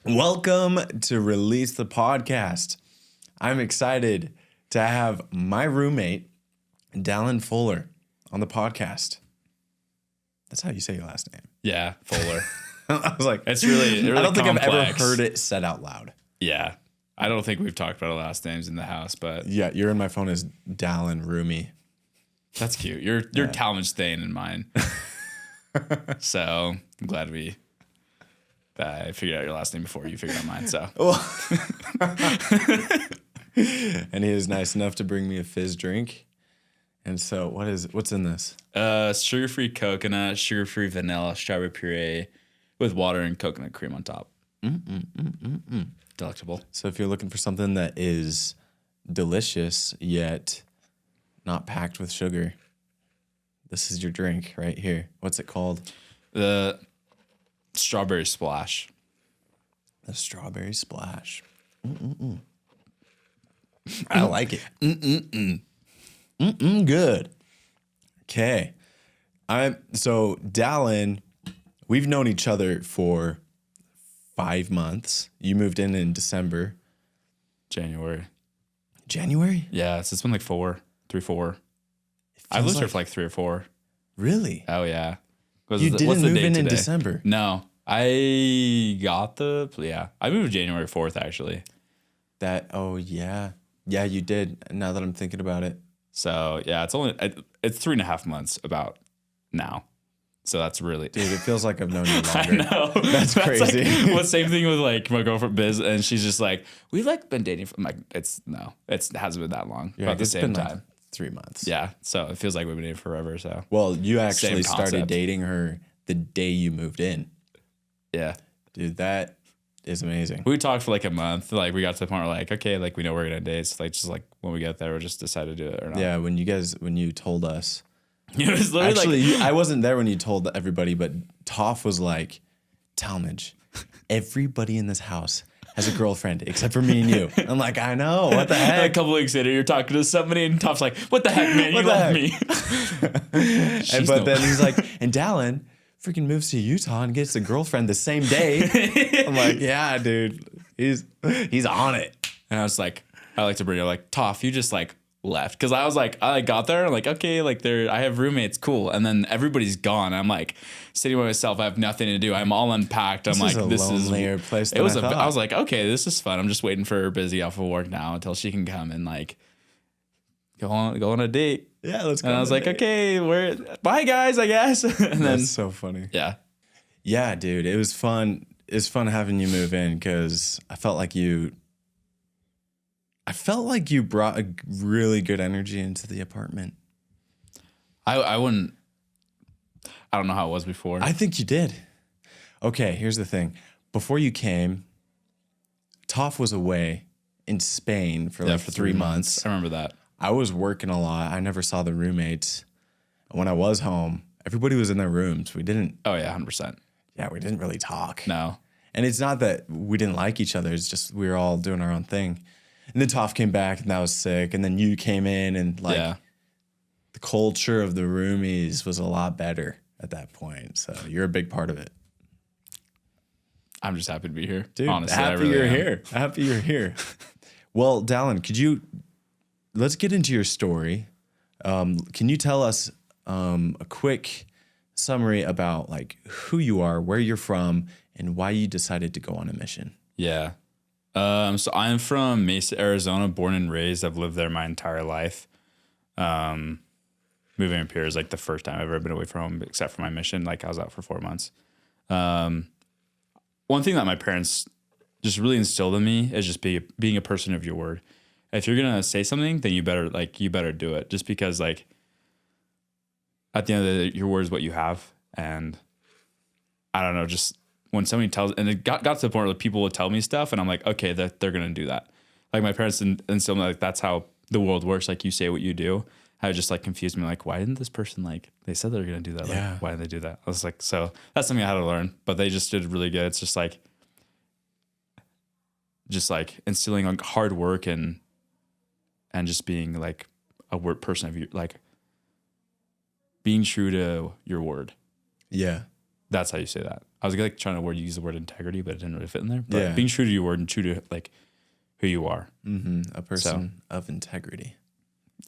Welcome to Release the Podcast. I'm excited to have my roommate, Dallin Fuller, on the podcast. That's how you say your last name. Yeah, Fuller. I was like, It's really I don't think I've ever complex. heard it said out loud. Yeah. I don't think we've talked about our last names in the house, but Yeah, you're in my phone as Dallin Roomy. that's cute. You're Talmage Thayne in mine. So I'm glad I figured out your last name before you figured out mine. So And he is nice enough to bring me a fizz drink. And so what's in this? sugar-free coconut, sugar-free vanilla, strawberry puree with water and coconut cream on top. Delectable. So if you're looking for something that is delicious yet not packed with sugar, this is your drink right here. What's it called? The strawberry splash. The strawberry splash. I like it. Good. Okay. So Dallin, we've known each other for 5 months. You moved in December. January. January? Yeah, so it's been like 4. I've lived here for like 3 or 4. Really? Oh yeah. You didn't move in December? No, I moved January 4th actually. Yeah, you did. Now that I'm thinking about it. So yeah, it's 3.5 months about now. So that's really, Dude, it feels like I've known you I longer. know. That's crazy. Well, same thing with like my girlfriend Biz, and she's just like, we've like been dating for, I'm like, it hasn't been that long. Yeah, About the it's same been time. like 3 months. Yeah. So it feels like we've been dating forever. So Well, you actually Same started concept. dating her the day you moved in. yeah. Dude, that is amazing. We talked for like a month. Like we got to the point where like, okay, like we know we're gonna date. So like just like when we get there, we'll just decide to do it or not. Yeah, when you told us. It was literally Actually, I wasn't there when you told everybody, but Toph was like, Talmage, everybody in this house has a girlfriend except for me and you. I'm like, I know. What the a heck? couple weeks later, you're talking to somebody, and Toph's like, "What the heck, man? You love me." Then he's like, and Dallin freaking moves to Utah and gets a girlfriend the same day. I'm like, yeah, dude. He's on it. And I was like, I like to bring it like, Toph, you just like left. Cause I was like, I got there, I'm like, okay, like I have roommates, cool. And then everybody's gone. I'm like sitting by myself. I have nothing to do. I'm all unpacked. I'm like, this is a lonelier place than I thought. I was like, okay, this is fun. I'm just waiting for her busy off of work now until she can come and like go on a date. Yeah, let's go. And I was like, okay, bye guys, I guess. And then That's so funny. yeah. Yeah, dude, it was fun. It's fun having you move in because I felt like you brought a really good energy into the apartment. I wouldn't. I don't know how it was before. I think you did. Okay, here's the thing. Before you came, Toph was away in Spain for 3 months. I remember that. I was working a lot. I never saw the roommates. When I was home, everybody was in their rooms. We didn't Oh yeah, 100%. really talk. No. And it's not that we didn't like each other. It's just we were all doing our own thing. And then Toph came back and that was sick. And then you came in and like the culture of the roomies was a lot better at that point. So you're a big part of it. I'm just happy to be here. Dude, honestly, happy I really you're am. here. Happy you're here. Well, Dallin, let's get into your story. Can you tell us a quick summary about like who you are, where you're from, and why you decided to go on a mission? Yeah. So I'm from Mesa, Arizona, born and raised. I've lived there my entire life. Moving up here is like the first time I've ever been away from home, except for my mission. Like I was out for 4 months. One thing that my parents just really instilled in me is just being a person of your word. If you're gonna say something, then you better do it. Just because like at the end of the day, your word is what you have, and I don't know, just when somebody tells, and it got to the point where people would tell me stuff, and I'm like, okay, that they're gonna do that. Like my parents instilled me like that's how the world works. Like you say what you do. I just like confused me. Like why didn't this person like they said they were gonna do that? Yeah. Like why did they do that? I was like, so that's something I had to learn. But they just did really good. It's just like instilling like hard work and just being like a word person of you, like being true to your word. Yeah. That's how you say that. I was like trying to use the word integrity, but it didn't really fit in there. But Yeah. being true to your word and true to like who you are. A person of integrity.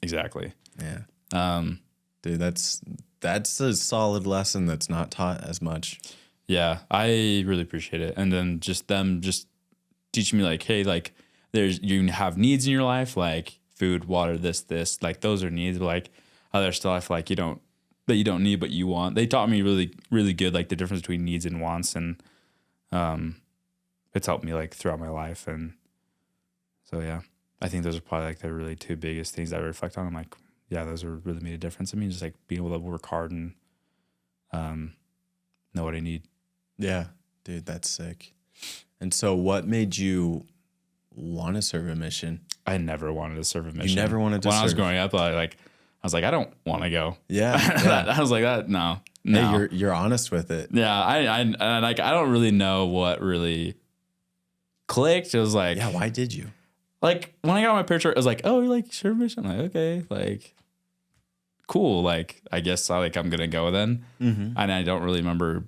Exactly. Yeah. Dude, that's a solid lesson that's not taught as much. Yeah, I really appreciate it. And then just them just teaching me like, hey, like you have needs in your life, like food, water, this, like those are needs, but like other stuff like you don't need, but you want. They taught me really, really good, like the difference between needs and wants. And it's helped me like throughout my life. And so, yeah, I think those are probably like the really two biggest things that I reflect on. I'm like, yeah, those are really made a difference in me. Just like being able to work hard and know what I need. Yeah, dude, that's sick. And so what made you want to serve a mission? I never wanted to serve a mission. You never wanted to serve? When I was growing up, I was like, I don't want to go. Yeah. I was like, that, no. Hey, you're honest with it. Yeah, I don't really know what really clicked. It was like, yeah, why did you? Like when I got my picture, it was like, oh, you're like serve mission. I'm like, okay, like cool. Like I guess I'm gonna go then. And I don't really remember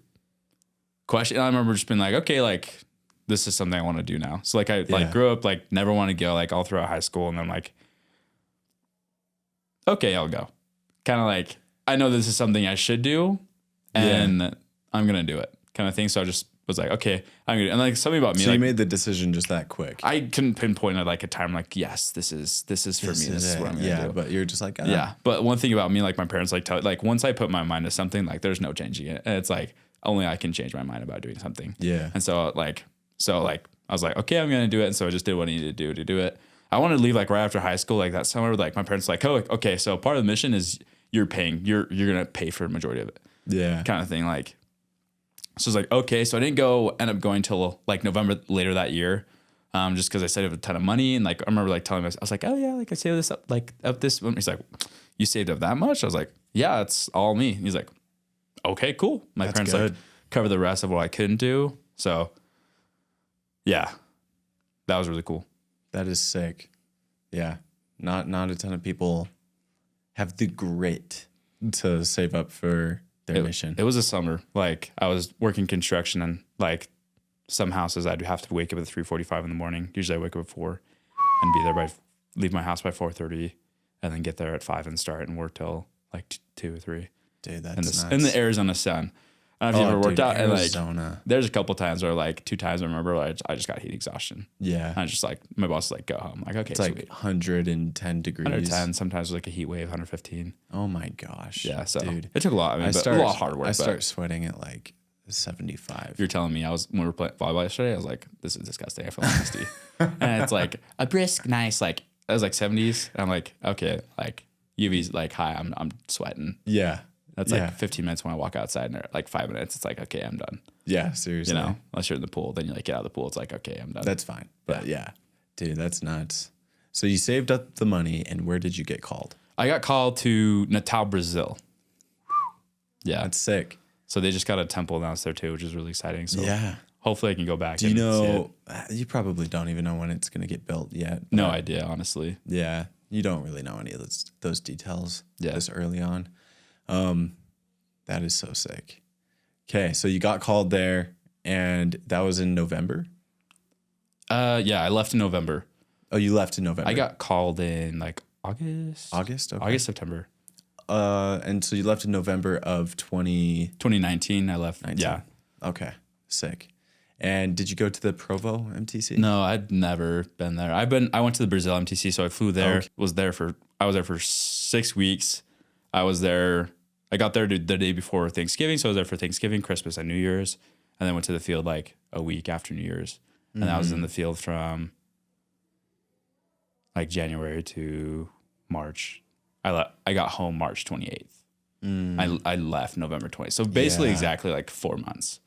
question. I remember just being like, okay, like this is something I want to do now. So like I like grew up like never want to go like all throughout high school, and then like, okay, I'll go. Kind of like I know this is something I should do, and I'm gonna do it, kind of thing. So I just was like, okay, I'm gonna. And like something about me, so like, you made the decision just that quick. I couldn't pinpoint at like a time like, yes, this is for me. This is what I'm gonna do. Yeah, but you're just like, yeah. But one thing about me, like my parents like tell, like once I put my mind to something, like there's no changing it. And it's like only I can change my mind about doing something. Yeah. And so I was like, okay, I'm gonna do it. And so I just did what I needed to do it. I wanted to leave like right after high school, like that summer. Like my parents were like, oh, okay, so part of the mission is you're gonna pay for the majority of it. Yeah. Kind of thing. Like, so I was like, okay, so I didn't end up going till like November later that year. Just because I saved a ton of money. And like, I remember like telling myself, I was like, oh yeah, like I saved this up this. He's like, you saved up that much? I was like, yeah, it's all me. He's like, okay, cool. My parents like cover the rest of what I couldn't do. So yeah, that was really cool. That is sick. Yeah. Not a ton of people have the grit to save up for their mission. It was a summer. Like I was working construction, and like some houses I'd have to wake up at 3:45 in the morning. Usually I wake up at 4 and be there leave my house by 4:30 and then get there at 5 and start and work till like 2 or 3. Dude, that's nuts. In the Arizona sun. I don't know if you ever worked out. Arizona. And like, there's a couple times where like 2 times I remember I just got heat exhaustion. Yeah. And I just like, my boss was like, go home. I'm like, okay, it's like 110 degrees. 110, sometimes like a heat wave, 115. Oh my gosh. Yeah. So dude, it took a lot. I mean, a lot of hard work. I start sweating at like 75. You're telling me when we were playing volleyball yesterday, I was like, this is disgusting. I feel nasty. And it's like a brisk, nice, like, it was like 70s. And I'm like, okay, like UV's like high. I'm sweating. Yeah. That's like 15 minutes when I walk outside, and like 5 minutes, it's like, okay, I'm done. Yeah, seriously. You know, unless you're in the pool, then you like get out of the pool. It's like, okay, I'm done. That's fine. But yeah, dude, that's nuts. So you saved up the money, and where did you get called? I got called to Natal, Brazil. Yeah. That's sick. So they just got a temple announced there too, which is really exciting. So yeah, hopefully I can go back. Do you know, you probably don't even know when it's going to get built yet. No idea, honestly. Yeah. You don't really know any of those details this early on. That is so sick. Okay, so you got called there, and that was in November? Yeah, I left in November. Oh, you left in November. I got called in like August. August? Okay. August, September. And so you left in November of 2019. I left. 19. Yeah. Okay, sick. And did you go to the Provo MTC? No, I'd never been there. I went to the Brazil MTC, so I flew there. Okay. I was there for 6 weeks. I got there the day before Thanksgiving, so I was there for Thanksgiving, Christmas, and New Year's, and then went to the field like a week after New Year's. And I was in the field from like January to March. I got home March 28th. I left November 20th. So basically exactly like 4 months.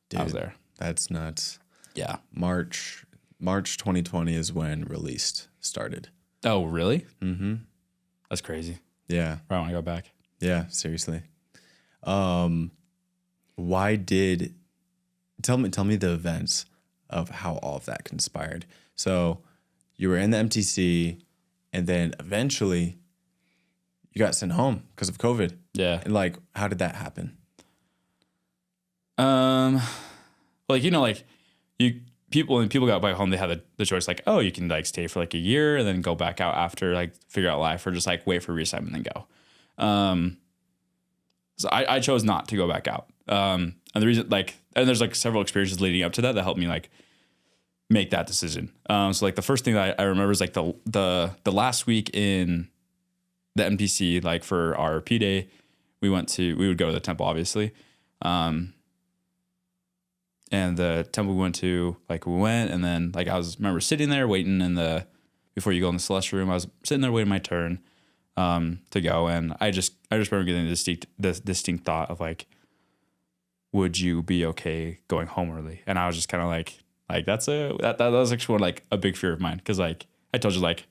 Dude, I was there. That's nuts. Yeah. March 2020 is when Released started. Oh, really? Mm-hmm. That's crazy. Yeah. I want to go back. Yeah, seriously. Why did tell me the events of how all of that conspired. So you were in the MTC, and then eventually you got sent home because of COVID. Yeah. And like, how did that happen? like, like when people got back home, they had the choice like, oh, you can like stay for like a year and then go back out after, like figure out life, or just like wait for reassignment and then go. So I chose not to go back out. And the reason, like, and there's like several experiences leading up to that helped me like make that decision. So like the first thing that I remember is like the last week in the MPC, like for our P day, we would go to the temple, obviously. And the temple we went to, like we went, and then like remember sitting there waiting before you go in the celestial room, I was sitting there waiting my turn to go. And I just remember getting the distinct thought of like, would you be okay going home early? And I was just kind of like that was actually like a big fear of mine. Cause like I told you, like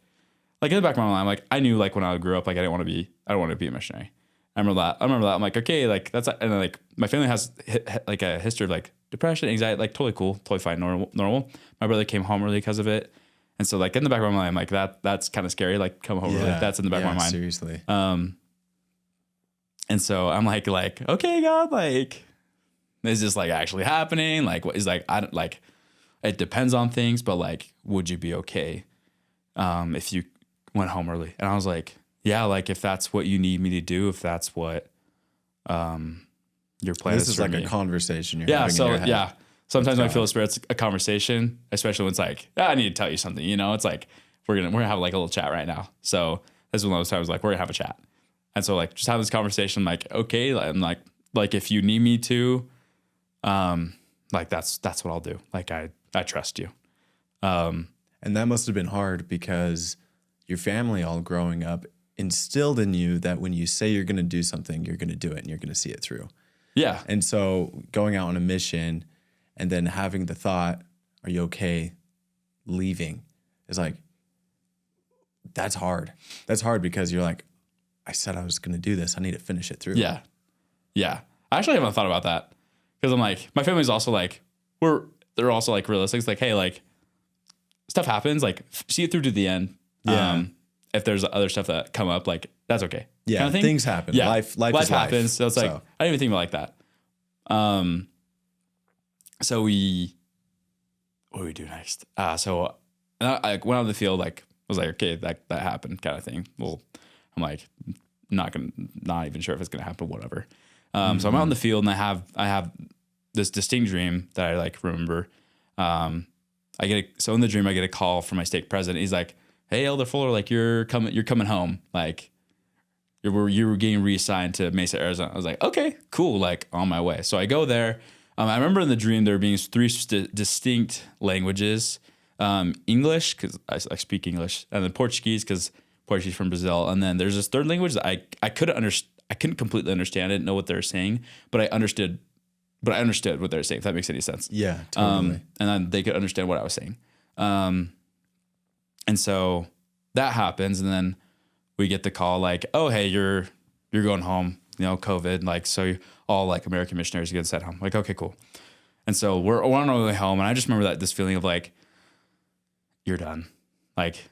in the back of my mind, like I knew like when I grew up, like I don't want to be a missionary. I remember that. I'm like, okay, like that's, and then like my family has like a history of like depression, anxiety, like totally cool, totally fine, normal. My brother came home early because of it. And so like in the back of my mind, I'm like that's kind of scary. Like come home early. That's in the back of my mind. Seriously. And so I'm like, okay, God, like, is this like actually happening? Like what is like, I don't like, it depends on things, but like, would you be okay if you went home early? And I was like, yeah, like if that's what you need me to do, if that's what your plan is. This is like me. A conversation you're having in your head. Yeah. Sometimes when I feel Spirit's a conversation, especially when it's like, I need to tell you something, It's like we're gonna have like a little chat right now. So this is one of those times like we're gonna have a chat. And so like just have this conversation, like, okay, I'm like if you need me to, like that's what I'll do. Like I trust you. And that must have been hard because your family all growing up instilled in you that when you say you're going to do something, you're going to do it and you're going to see it through. Yeah. And so going out on a mission and then having the thought, are you okay leaving, is like, that's hard. That's hard because you're like, I said I was going to do this. I need to finish it through. Yeah. Yeah. I actually haven't thought about that because I'm like, my family's also like, they're also like realistic. It's like, hey, like stuff happens, like see it through to the end. Yeah. If there's other stuff that come up, like that's okay. Yeah. Kind of thing. Things happen. Yeah. Life happens. So it's like, I didn't even think about it like that. So what do we do next? So I went out in the field, like was like, okay, that happened kind of thing. Well, I'm like, not even sure if it's going to happen, whatever. So I'm out in the field and I have this distinct dream that I like remember. So in the dream, I get a call from my stake president. He's like, hey, Elder Fuller, like you're coming home. Like you were getting reassigned to Mesa, Arizona. I was like, okay, cool. Like on my way. So I go there. I remember in the dream, there being three distinct languages, English, cause I speak English, and then Portuguese, cause Portuguese from Brazil. And then there's this third language that I couldn't completely understand it, know what they were saying, but I understood what they were saying, if that makes any sense. Yeah, totally. And then they could understand what I was saying. And so that happens. And then we get the call like, oh, hey, you're going home, COVID. Like, so all like American missionaries get sent home. Like, okay, cool. And so we're on our way home. And I just remember this feeling of like, you're done. Like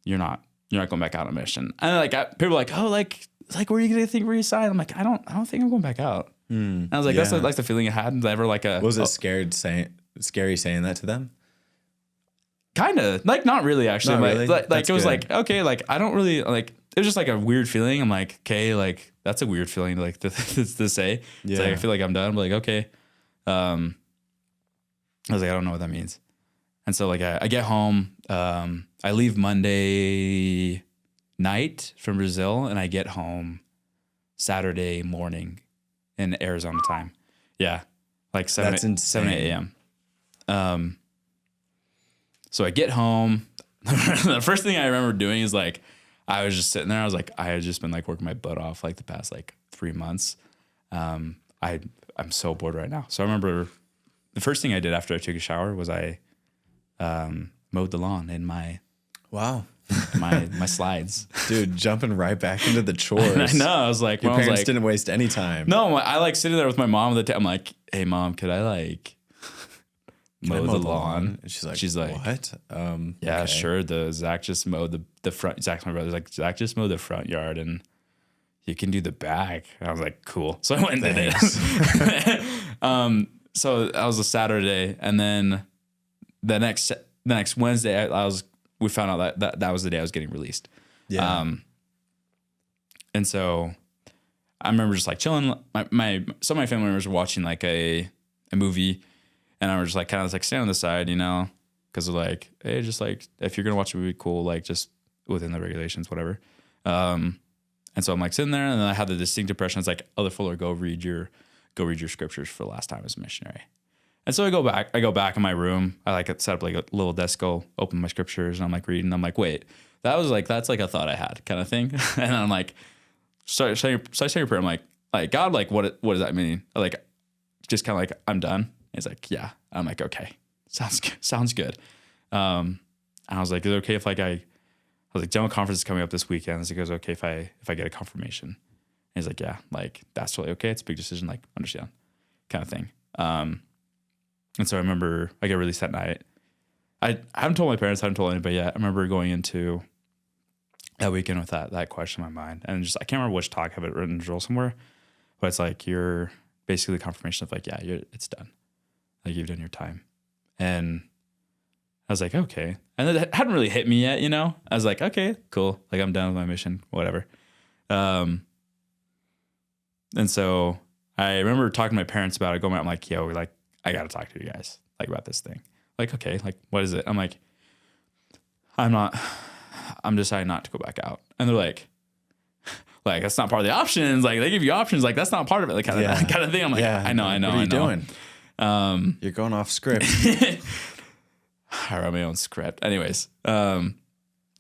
you're not going back out on mission. And like people are like, oh, like where are you going to think reassigned? I'm like, I don't think I'm going back out. And I was like, that's like the feeling I had. Never like was it scary saying that to them? Kind of like, not really actually. Not really? Like That's it was good. like, okay, like I don't really like, it was just like a weird feeling. I'm like, okay, like that's a weird feeling like to say. It's like, I feel like I'm done. But like, okay. I was like, I don't know what that means. And so like I get home, I leave Monday night from Brazil and I get home Saturday morning in Arizona time. Yeah. Like 7 a.m. So I get home. The first thing I remember doing is like, I was just sitting there. I was like, I had just been like working my butt off like the past like 3 months. I'm so bored right now. So I remember the first thing I did after I took a shower was I mowed the lawn in my my slides. Dude, jumping right back into the chores. I know. I was like, your parents didn't waste any time. No, I like sitting there with my mom at the time. I'm like, hey mom, could I like mow the lawn? And she's like, what? Yeah, okay. sure. Zach just mowed the front. Zach's my brother. Like, Zach just mowed the front yard and you can do the back. And I was like, cool. So I went and did it. so that was a Saturday, and then the next Wednesday, we found out that was the day I was getting released. Yeah. And so I remember just like chilling. Some of my family members were watching like a movie, and I was just like kind of like stand on the side, you know, because they're like, hey, just like if you're gonna watch a movie, cool, like just within the regulations, whatever. And so I'm like sitting there, and then I had the distinct impression, it's like, Elder Fuller, go read your scriptures for the last time as a missionary. And so I go back in my room. I like set up like a little desk, go open my scriptures, and I'm like reading. I'm like, wait, that's like a thought I had kind of thing. And I'm like, start saying a prayer. I'm like God, like what does that mean? Like, just kind of like, I'm done. And he's like, yeah. I'm like, okay, sounds good. And I was like, is it okay if like I was like, general conference is coming up this weekend. So he goes, okay if I get a confirmation? And he's like, yeah, like that's totally okay. It's a big decision, like understand, kind of thing. And so I remember I got released that night. I haven't told my parents, I haven't told anybody yet. I remember going into that weekend with that question in my mind. And just, I can't remember which talk, I have it written in a journal somewhere, but it's like, you're basically the confirmation of like, yeah, it's done. Like you've done your time. And I was like, okay. And it hadn't really hit me yet, you know? I was like, okay, cool. Like I'm done with my mission, whatever. And so I remember talking to my parents about it, going out, I'm like, yo, like, I got to talk to you guys like about this thing. Like, okay, like, what is it? I'm like, I'm deciding not to go back out. And they're like, that's not part of the options. Like they give you options. Like that's not part of it. Like kind of thing. I'm like, yeah, I know. What are you doing? You're going off script. I wrote my own script. Anyways.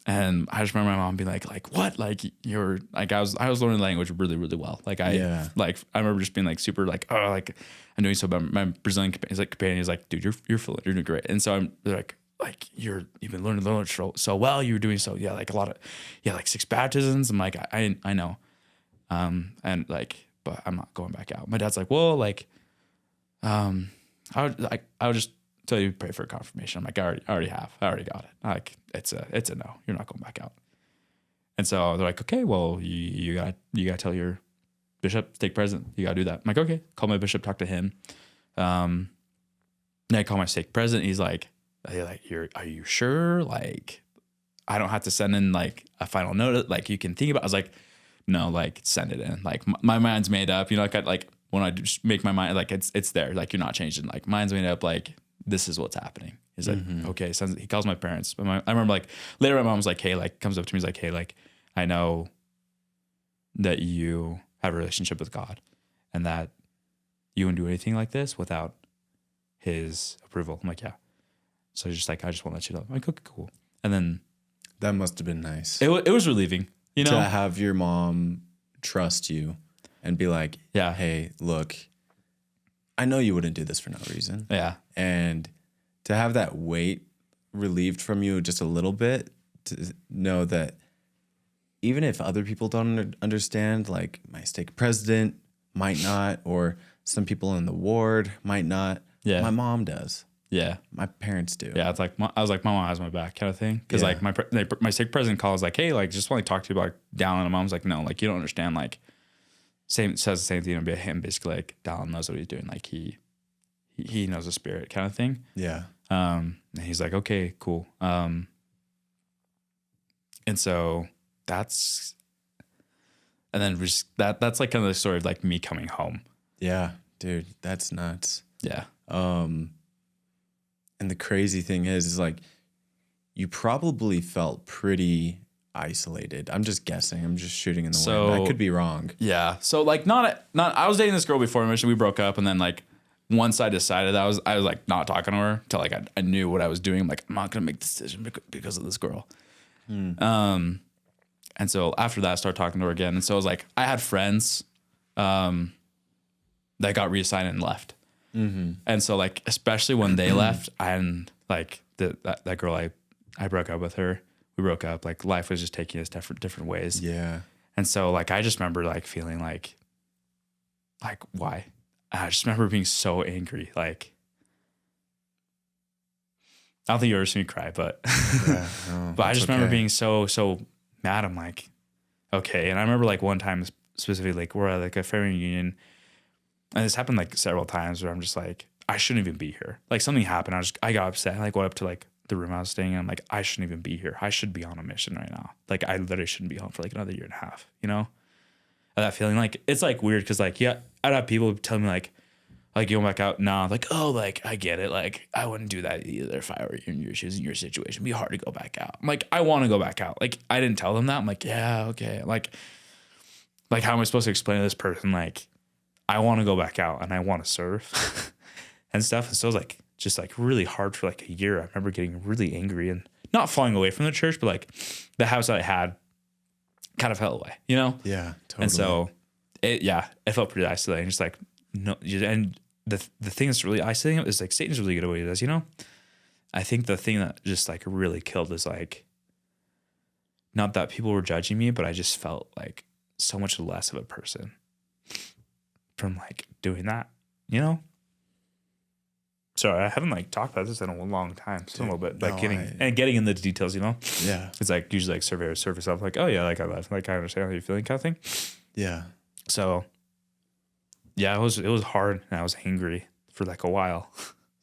And I just remember my mom being like what? Like you're like, I was learning language really, really well. Like I remember just being like super like, oh, like I'm doing so bad. My Brazilian companion is like, dude, you're fluent, you're doing great. And so they're like you've been learning language so well. You were doing so, yeah, like a lot of, yeah, like 6 baptisms. I'm like, I know. And like, but I'm not going back out. My dad's like, well, like, I would just tell you to pray for a confirmation. I'm like, I already got it. Like it's a no. You're not going back out. And so they're like, okay, well, you gotta tell your bishop, stake president. You gotta do that. I'm like, okay. Call my bishop, talk to him. Then I call my stake president. He's like, are you sure? Like, I don't have to send in like a final note. Like you can think about. I was like, no, like send it in. Like my mind's made up. You know, like when I just make my mind, like it's there. Like you're not changing. Like mine's made up. Like this is what's happening. He's like, okay. He calls my parents. But I remember like later my mom was like, hey, like comes up to me. He's like, hey, like I know that you have a relationship with God and that you wouldn't do anything like this without his approval. I'm like, yeah. So he's just like, I just want to let you know. I'm like, okay, cool. And then that must have been nice. It was relieving, you know, to have your mom trust you and be like, yeah, hey, look, I know you wouldn't do this for no reason. Yeah. And to have that weight relieved from you just a little bit, to know that even if other people don't understand, like my stake president might not, or some people in the ward might not. Yeah. My mom does. Yeah. My parents do. Yeah. It's like, I was like, my mom has my back kind of thing. Cause like my stake president calls like, hey, like just want to talk to you about like Dallin. And mom's like, no, like you don't understand. Like says the same thing about him. Basically like Dallin knows what he's doing. Like he knows the spirit kind of thing. Yeah. And he's like, okay, cool. And so that's like kind of the story of like me coming home. Yeah, dude, that's nuts. Yeah. And the crazy thing is like, you probably felt pretty isolated. I'm just guessing. I'm just shooting in the wind. I could be wrong. Yeah. So like not I was dating this girl before mission. We broke up, and then like once I decided I was like not talking to her till like I knew what I was doing. I'm like, I'm not gonna make this decision because of this girl. And so after that, I started talking to her again. And so I was like, I had friends that got reassigned and left. Mm-hmm. And so like, especially when they left, and like that girl, I broke up with her. We broke up. Like life was just taking us different ways. Yeah. And so like, I just remember like feeling like why? I just remember being so angry. Like, I don't think you ever seen me cry, but yeah, no, but I just remember being so mad. I'm like, okay. And I remember like one time specifically, like we're at like a family reunion, and this happened like several times where I'm just like, I shouldn't even be here. Like something happened. I got upset. I like went up to like the room I was staying in. I'm like, I shouldn't even be here. I should be on a mission right now. Like I literally shouldn't be home for like another year and a half, you know? That feeling, like it's like weird because like, yeah, I'd have people tell me like you go back out now, like, oh, like I get it. Like I wouldn't do that either if I were in your shoes, in your situation. It'd be hard to go back out. I'm like, I want to go back out. Like I didn't tell them that. I'm like, yeah, okay. Like how am I supposed to explain to this person like I want to go back out and I want to serve and stuff. And so it was like just like really hard for like a year. I remember getting really angry and not falling away from the church, but like the house that I had kind of fell away, you know? Yeah, totally. And so it felt pretty isolating. Just like, no, and the thing that's really isolating is like Satan's really good at what he does, you know? I think the thing that just like really killed is like, not that people were judging me, but I just felt like so much less of a person from like doing that, you know? Sorry, I haven't like talked about this in a long time. So a little bit, like getting in the details, you know? Yeah. It's like usually like surface up, like, oh yeah, like I left, like I understand how you're feeling kind of thing. Yeah. So yeah, it was hard and I was angry for like a while.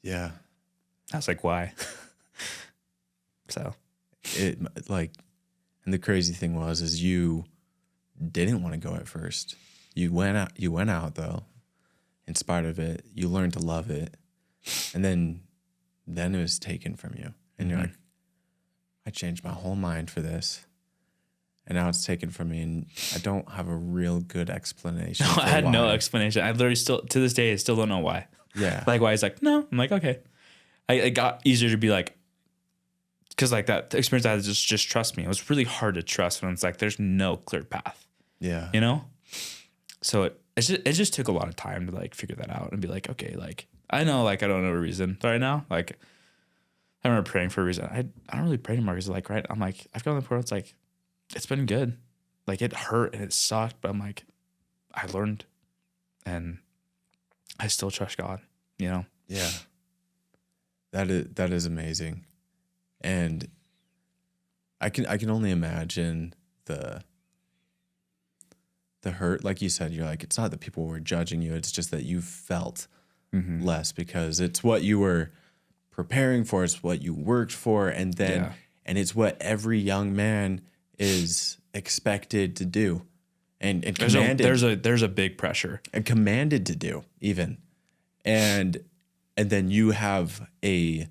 Yeah. I was like, why? So it like, and the crazy thing is you didn't want to go at first. You went out though, in spite of it. You learned to love it. And then it was taken from you. And you're like, I changed my whole mind for this. And now it's taken from me. And I don't have a real good explanation. No, for I had why. no explanation. I literally still, to this day, I still don't know why. Yeah. Like why he's like, no. I'm like, okay. It got easier to be like, because like that experience I had just trust me. It was really hard to trust when it's like, there's no clear path. Yeah. You know? So it just took a lot of time to like figure that out and be like, okay, like, I know, like, I don't know a reason right now. Like, I remember praying for a reason. I don't really pray anymore because, like, right, I'm like, I've gone to the point where it's like, it's been good. Like, it hurt and it sucked, but I'm like, I learned and I still trust God, you know? Yeah. That is amazing. And I can only imagine the hurt. Like you said, you're like, it's not that people were judging you. It's just that you felt less because it's what you were preparing for. It's what you worked for. And then, and it's what every young man is expected to do and commanded. There's a big pressure and commanded to do even. And then you have a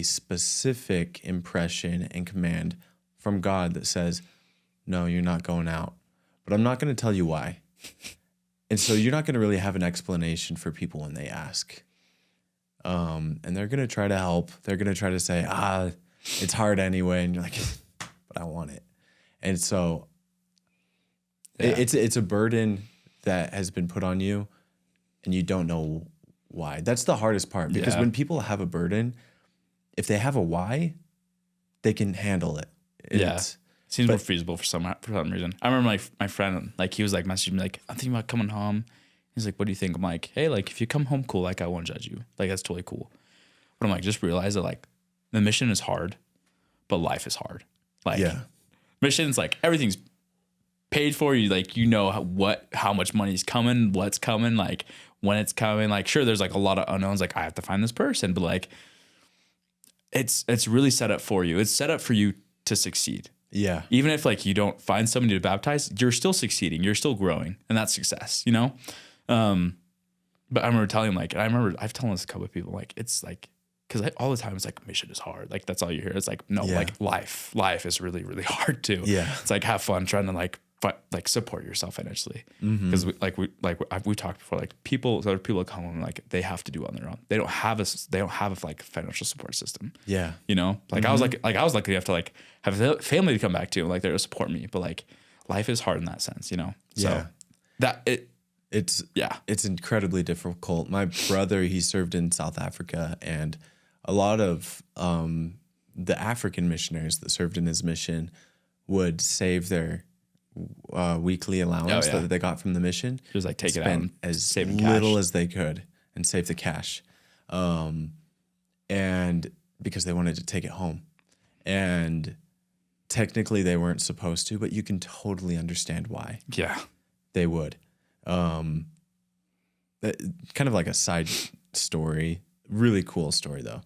specific impression and command from God that says, no, you're not going out, but I'm not going to tell you why. And so you're not going to really have an explanation for people when they ask. And they're going to try to help. They're going to try to say, it's hard anyway. And you're like, but I want it. And so it's a burden that has been put on you and you don't know why. That's the hardest part because when people have a burden, if they have a why, they can handle it. Seems more feasible for some reason. I remember my friend, like he was like messaging me like, I'm thinking about coming home. He's like, what do you think? I'm like, hey, like if you come home, cool. Like I won't judge you. Like that's totally cool. But I'm like, just realize that like the mission is hard, but life is hard. Like missions, like everything's paid for. You like you know how much money's coming, what's coming, like when it's coming. Like sure, there's like a lot of unknowns. Like I have to find this person, but like it's really set up for you. It's set up for you to succeed. Yeah. Even if like you don't find somebody to baptize, you're still succeeding. You're still growing, and that's success. You know. But I remember telling him like, and I remember I've told this a couple of people like it's like. Because all the time it's like mission is hard. Like that's all you hear. It's like no, like life is really really hard too. Yeah, it's like have fun trying to like support yourself financially. Because we talked before. Like people come home like they have to do it on their own. They don't have a like financial support system. Yeah, you know. Like I was lucky enough to like have a family to come back to. Like they're to support me. But like life is hard in that sense. You know. So it's incredibly difficult. My brother, he served in South Africa and. A lot of the African missionaries that served in his mission would save their weekly allowance that they got from the mission. Just like take it out as little as they could and save the cash. And because they wanted to take it home. And technically they weren't supposed to, but you can totally understand why. Yeah. They would. kind of like a side story, really cool story though.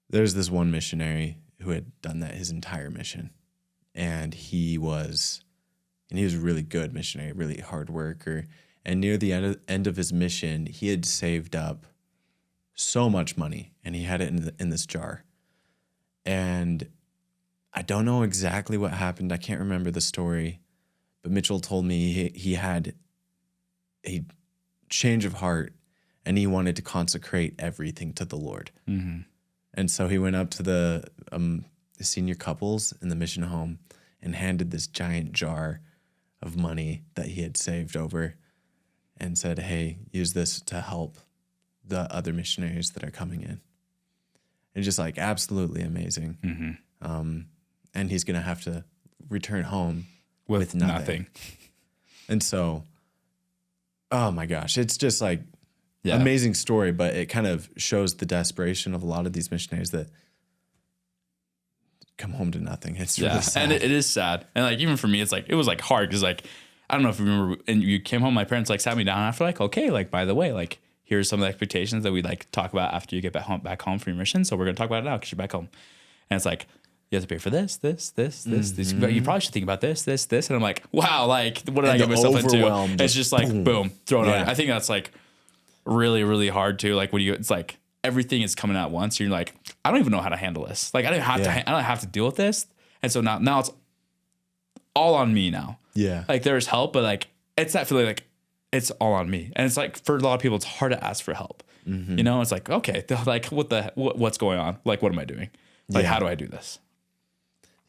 There's this one missionary who had done that his entire mission, and he was a really good missionary, really hard worker. And near the end of his mission, he had saved up so much money, and he had it in this jar. And I don't know exactly what happened. I can't remember the story, but Mitchell told me he had a change of heart, and he wanted to consecrate everything to the Lord. Mm-hmm. And so he went up to the senior couples in the mission home and handed this giant jar of money that he had saved over and said, hey, use this to help the other missionaries that are coming in. And just like absolutely amazing. Mm-hmm. And he's going to have to return home with nothing. And so, oh my gosh, it's just like amazing story, but it kind of shows the desperation of a lot of these missionaries that come home to nothing. It's really sad. And it is sad. And like, even for me, it's like, it was like hard. Cause like, I don't know if you remember, and you came home, my parents like sat me down after like, okay, like, by the way, like, here's some of the expectations that we like talk about after you get back home from your mission. So we're going to talk about it now because you're back home. And it's like, you have to pay for this. But you probably should think about this. And I'm like, wow, like, what did I get myself into? It's just like, boom, throw it on. I think that's like really, really hard too. Like when it's like everything is coming at once. You're like, I don't even know how to handle this. Like I don't have to deal with this. And so now it's all on me now. Yeah. Like there's help, but like, it's that feeling like it's all on me. And it's like, for a lot of people, it's hard to ask for help. Mm-hmm. You know, it's like, okay, like what's going on? Like, what am I doing? Like, how do I do this?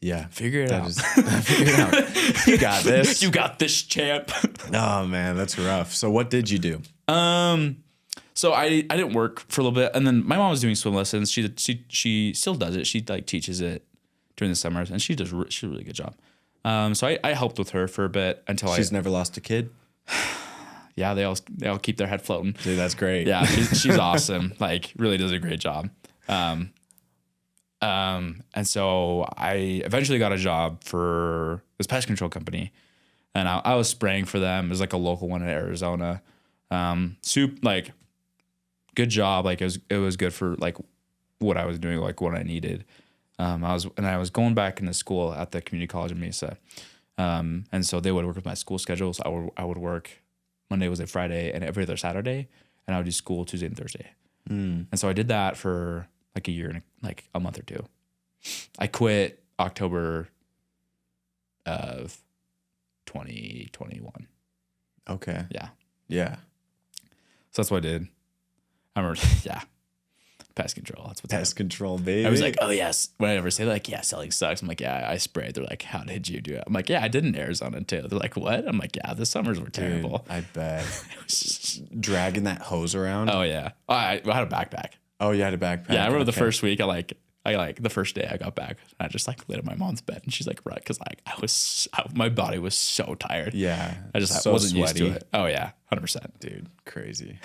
Yeah. Figure it out. Figure it out. You got this. You got this, champ. Oh man, that's rough. So what did you do? So I didn't work for a little bit, and then my mom was doing swim lessons. She still does it. She like teaches it during the summers, and she's a really good job. So I helped with her for a bit until she's never lost a kid. Yeah, they all keep their head floating. Dude, that's great. Yeah, she's awesome. Like really does a great job. And so I eventually got a job for this pest control company, and I was spraying for them. It was like a local one in Arizona. Like good job. Like it was good for like what I was doing, like what I needed. I was going back into school at the community college in Mesa. And so they would work with my school schedules. I would work Monday, Wednesday, Friday, and every other Saturday, and I would do school Tuesday and Thursday. And so I did that for like a year and like a month or two. I quit October of 2021. Okay. Yeah. Yeah. So that's what I did. I remember, pest control. That's what pest control, baby. I was like, oh yes. When I ever say like, yeah, selling sucks. I'm like, yeah, I sprayed. They're like, how did you do it? I'm like, yeah, I did in Arizona too. They're like, what? I'm like, yeah, the summers were terrible. Dude, I bet. Dragging that hose around. Oh yeah. Oh, I had a backpack. Oh, you had a backpack. Yeah, I remember the first week. I the first day I got back, I just like laid in my mom's bed, and she's like, right, because like my body was so tired. Yeah, I just wasn't used to it. Oh yeah, 100%, dude, crazy.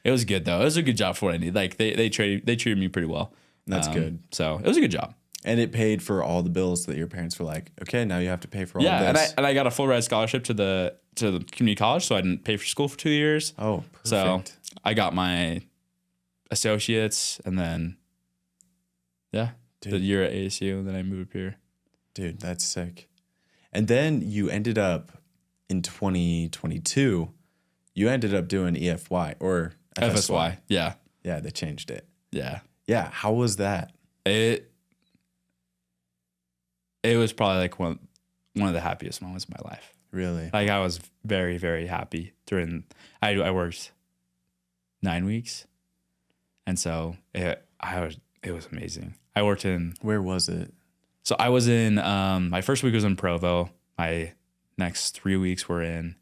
It was good though. It was a good job for what I need. Like they treated me pretty well. That's good. So it was a good job. And it paid for all the bills that your parents were like, okay, now you have to pay for all of this. and I got a full ride scholarship to the community college, so I didn't pay for school for 2 years. Oh, perfect. So I got my associates, and then the year at ASU, and then I moved up here. Dude, that's sick. And then you ended up in 2022, you ended up doing EFY or FSY. Yeah. Yeah, they changed it. Yeah. Yeah. How was that? It was probably like one of the happiest moments of my life. Really? Like I was very, very happy during, I worked 9 weeks. And so it was amazing. I worked in... Where was it? So I was in... my first week was in Provo. My next 3 weeks were in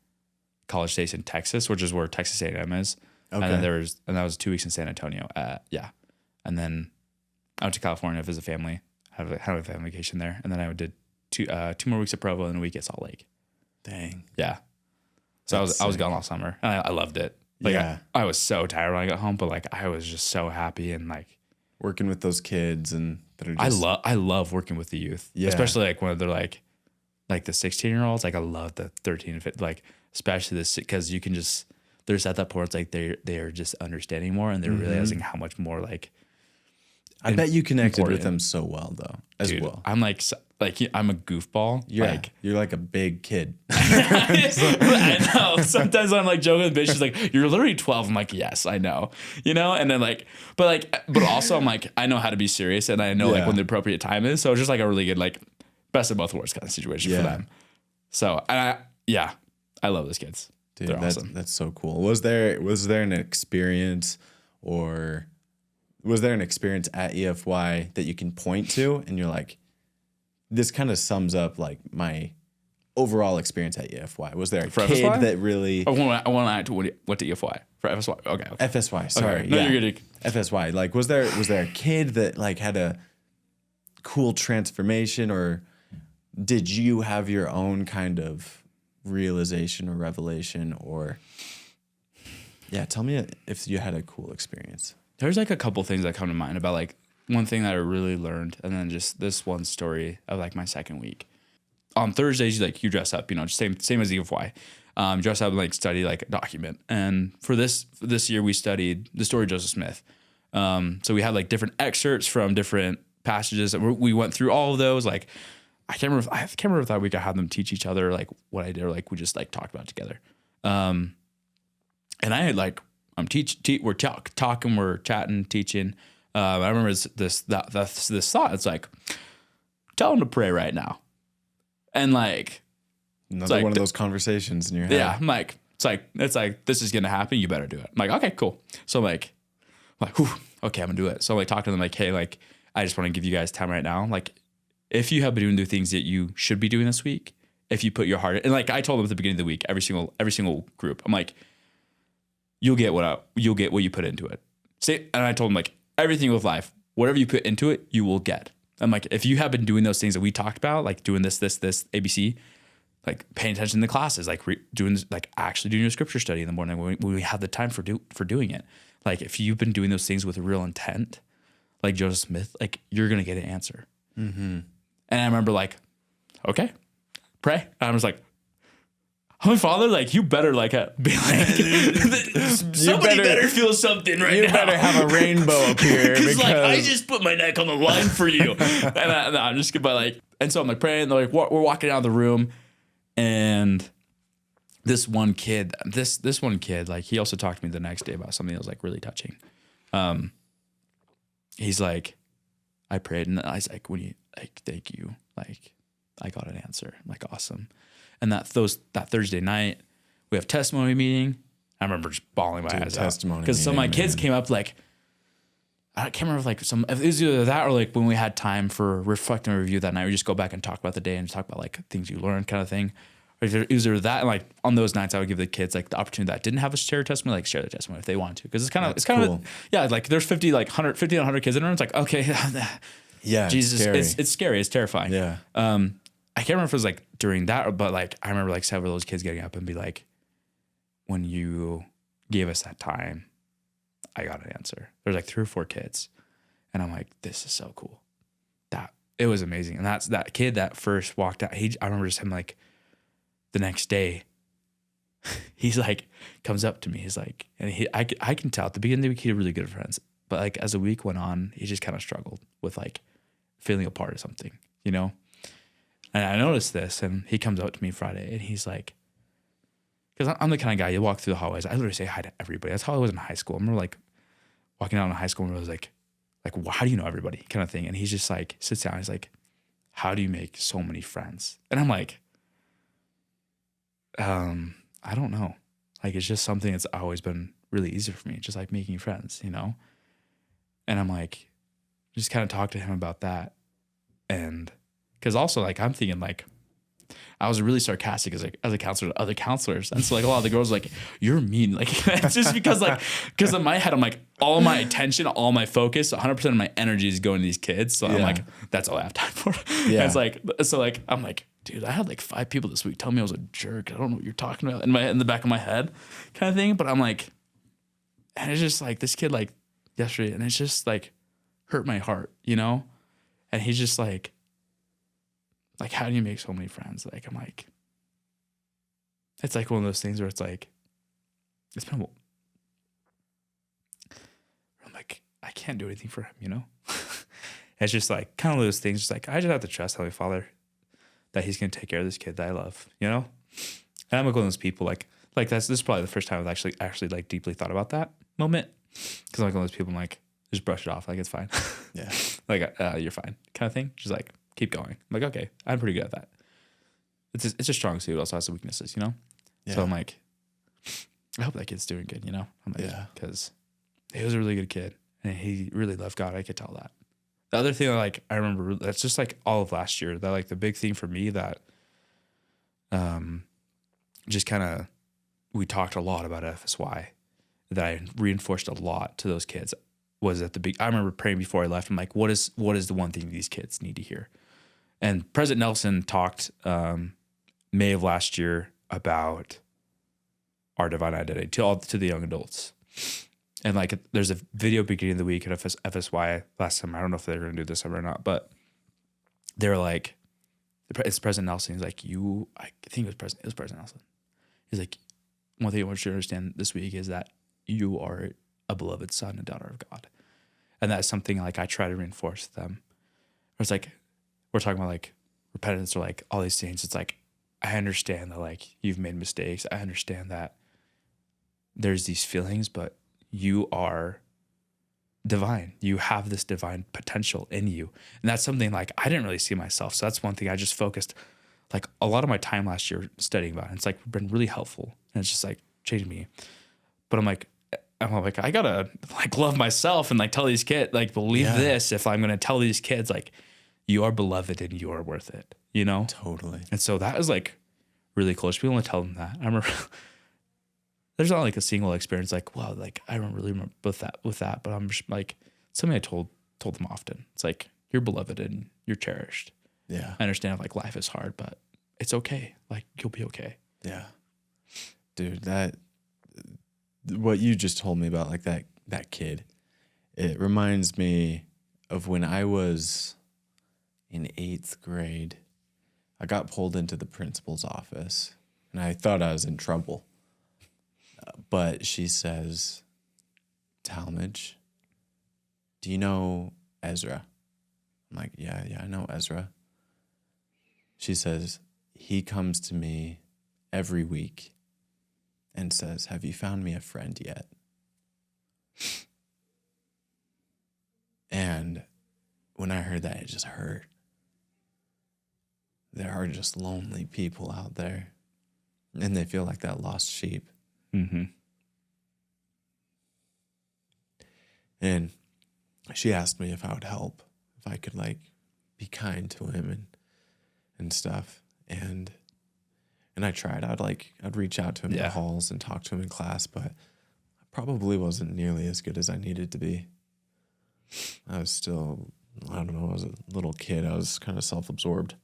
College Station, Texas, which is where Texas A&M is. Okay. And then that was 2 weeks in San Antonio. And then I went to California to visit family. Had a family vacation there. And then I did two more weeks at Provo and a week at Salt Lake. Dang. Yeah. So I was gone all summer, and I loved it. Like I was so tired when I got home, but like I was just so happy, and like working with those kids and that are just... I love working with the youth, especially like when they're like the 16-year-olds. Like I love the 13 and 15, like especially this, because you can just they're at that point. It's like they're just understanding more, and they're realizing how much more like. I bet you connected with them so well though, as Dude, well. I'm like I'm a goofball. Yeah, you're like a big kid. I know. Sometimes I'm like joking with the bitch. She's like, "You're literally 12." I'm like, "Yes, I know." You know, and then but also I'm like, I know how to be serious, and I know like when the appropriate time is. So it's just like a really good like best of both worlds kind of situation for them. So I love those kids. Dude, They're awesome. That's so cool. Was there an experience at EFY that you can point to and you're like, this kind of sums up like my overall experience at EFY? Was there a for kid FSY? that really... I want to add to what to EFY. For FSY. Okay. FSY, sorry. Okay. No, yeah. you're good. FSY. Like, was there a kid that like had a cool transformation, or did you have your own kind of realization or revelation, or... Yeah, tell me if you had a cool experience. There's like a couple things that come to mind about like one thing that I really learned, and then just this one story of like my second week. On Thursdays, you dress up, just same as EFY. Dress up and like study like a document. And for this year, we studied the story of Joseph Smith. So we had like different excerpts from different passages, and we went through all of those. Like I can't remember if that week I had them teach each other like what I did, or like we just like talked about it together. And I had like we're talking, we're chatting, teaching. I remember this thought. It's like, tell them to pray right now, and like another one of those conversations in your head. Yeah, I'm like, it's like this is gonna happen. You better do it. I'm like, okay, cool. So I'm like, whew, okay, I'm gonna do it. So I'm like talking to them like, hey, like I just want to give you guys time right now. Like, if you have been doing the things that you should be doing this week, if you put your heart in, and like I told them at the beginning of the week, every single group, I'm like, you'll get what you put into it. And I told them like everything with life, whatever you put into it, you will get. I'm like, if you have been doing those things that we talked about, like doing this, ABC, like paying attention to the classes, like doing this, like actually doing your scripture study in the morning when we have the time for doing it. Like if you've been doing those things with a real intent, like Joseph Smith, like you're going to get an answer. Mm-hmm. And I remember like, okay, pray. And I was like, Holy Father, like you better like be like somebody better feel something right now. You better have a rainbow appear because like I just put my neck on the line for you. and I'm just but like, and so I'm like praying. Like we're walking out of the room, and this one kid, like he also talked to me the next day about something that was like really touching. He's like, I prayed, and I was like, when you like, thank you, like I got an answer. I'm like, awesome. And that Thursday night, we have testimony meeting. I remember just bawling my eyes out because some of my kids came up like, I can't remember if like if it was either that or like when we had time for reflecting and review that night, we just go back and talk about the day and talk about like things you learned kind of thing. Or it was either that, and like on those nights, I would give the kids like the opportunity that didn't have a share testimony, like share the testimony if they want to, because it's kind of yeah, like there's 50 to 100 kids in the room. It's like okay, yeah, Jesus, it's scary, it's terrifying. Yeah. I can't remember if it was like during that, but like I remember like several of those kids getting up and be like, when you gave us that time, I got an answer. There's like 3 or 4 kids. And I'm like, this is so cool. It was amazing. And that's that kid that first walked out. I remember just him like the next day, he's like, comes up to me. He's like, and I can tell at the beginning of the week, he had really good friends. But like as the week went on, he just kind of struggled with like feeling a part of something, And I noticed this, and he comes up to me Friday, and he's like, because I'm the kind of guy, you walk through the hallways, I literally say hi to everybody. That's how I was in high school. I remember like walking out in high school, and I was like, well, how do you know everybody kind of thing? And he's just like, sits down, he's like, how do you make so many friends? And I'm like, I don't know. Like, it's just something that's always been really easy for me, just like making friends, And I'm like, just kind of talk to him about that. And because also, like, I'm thinking, like, I was really sarcastic as a counselor to other counselors. And so, like, a lot of the girls were like, you're mean. Like, it's just because in my head, I'm like, all my attention, all my focus, 100% of my energy is going to these kids. So I'm like, that's all I have time for. Yeah. And it's like, so, like, I'm like, dude, I had like 5 people this week tell me I was a jerk. I don't know what you're talking about in the back of my head kind of thing. But I'm like, and it's just like this kid, like, yesterday, and it's just like hurt my heart, And he's just like, how do you make so many friends? Like, I'm like, it's like one of those things where it's like, it's been, I'm like, I can't do anything for him, you know? It's just like kind of those things, just like, I just have to trust Heavenly Father that he's going to take care of this kid that I love, you know? And I'm like one of those people, like this is probably the first time I've actually like deeply thought about that moment. Cause I'm like one of those people, I'm like, just brush it off. Like, it's fine. Yeah. Like, you're fine kind of thing. Just like, keep going. I'm like, okay, I'm pretty good at that. It's a strong suit. It also has some weaknesses, you know? Yeah. So I'm like, I hope that kid's doing good, you know? I'm like, Yeah. Cause he was a really good kid and he really loved God. I could tell that. The other thing, like, I remember that's just like all of last year, that like the big thing for me that, just kind of, we talked a lot about FSY that I reinforced a lot to those kids was at the big, I remember praying before I left. I'm like, what is the one thing these kids need to hear? And President Nelson talked, May of last year about our divine identity to the young adults. And like, there's a video beginning of the week at FSY last summer. I don't know if they're going to do this summer or not, but they were like, it's President Nelson. He's like, I think it was President Nelson. He's like, one thing I want you to understand this week is that you are a beloved son and daughter of God. And that's something like I try to reinforce them. It's like, we're talking about like repentance or like all these things. It's like, I understand that like you've made mistakes. I understand that there's these feelings, but you are divine. You have this divine potential in you. And that's something like I didn't really see myself. So that's one thing I just focused like a lot of my time last year studying about. And it's like been really helpful. And it's just like changed me. But I'm like, I gotta like love myself and like tell these kids, like believe this if I'm gonna tell these kids like you are beloved and you are worth it, you know? Totally. And so that is like really close. People want to tell them that. I remember there's not like a single experience like, wow, like I don't really remember with that, but I'm just like something I told them often. It's like you're beloved and you're cherished. Yeah. I understand like life is hard, but it's okay. Like you'll be okay. Yeah. Dude, what you just told me about like that kid, it reminds me of when I was in 8th grade. I got pulled into the principal's office and I thought I was in trouble. But she says, Talmage, do you know Ezra? I'm like, yeah, I know Ezra. She says, he comes to me every week and says, have you found me a friend yet? And when I heard that, it just hurt. There are just lonely people out there, and they feel like that lost sheep. Mm-hmm. And she asked me if I would help, if I could like be kind to him and stuff. And I tried. I'd reach out to him in the halls and talk to him in class, but I probably wasn't nearly as good as I needed to be. I was still, I don't know, I was a little kid. I was kind of self-absorbed.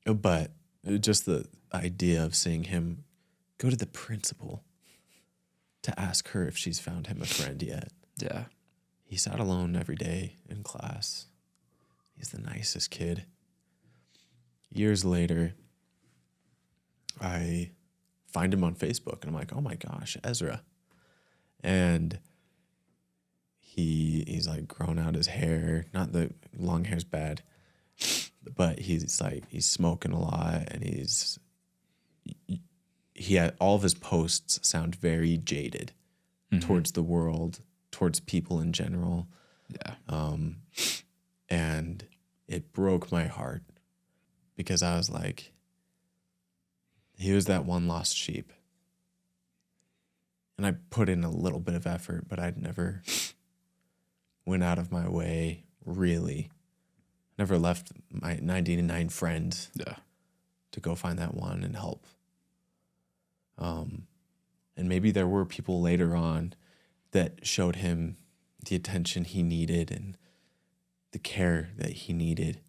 But just the idea of seeing him go to the principal to ask her if she's found him a friend yet. Yeah. He sat alone every day in class. He's the nicest kid. Years later, I find him on Facebook, and I'm like, oh my gosh, Ezra. And he's like grown out his hair. Not the long hair's bad, but he's smoking a lot, and he had all of his posts sound very jaded towards the world, towards people in general. Yeah. And it broke my heart because I was like, he was that one lost sheep. And I put in a little bit of effort, but I'd never went out of my way, really. Never left my 99 friends to go find that one and help. And maybe there were people later on that showed him the attention he needed and the care that he needed.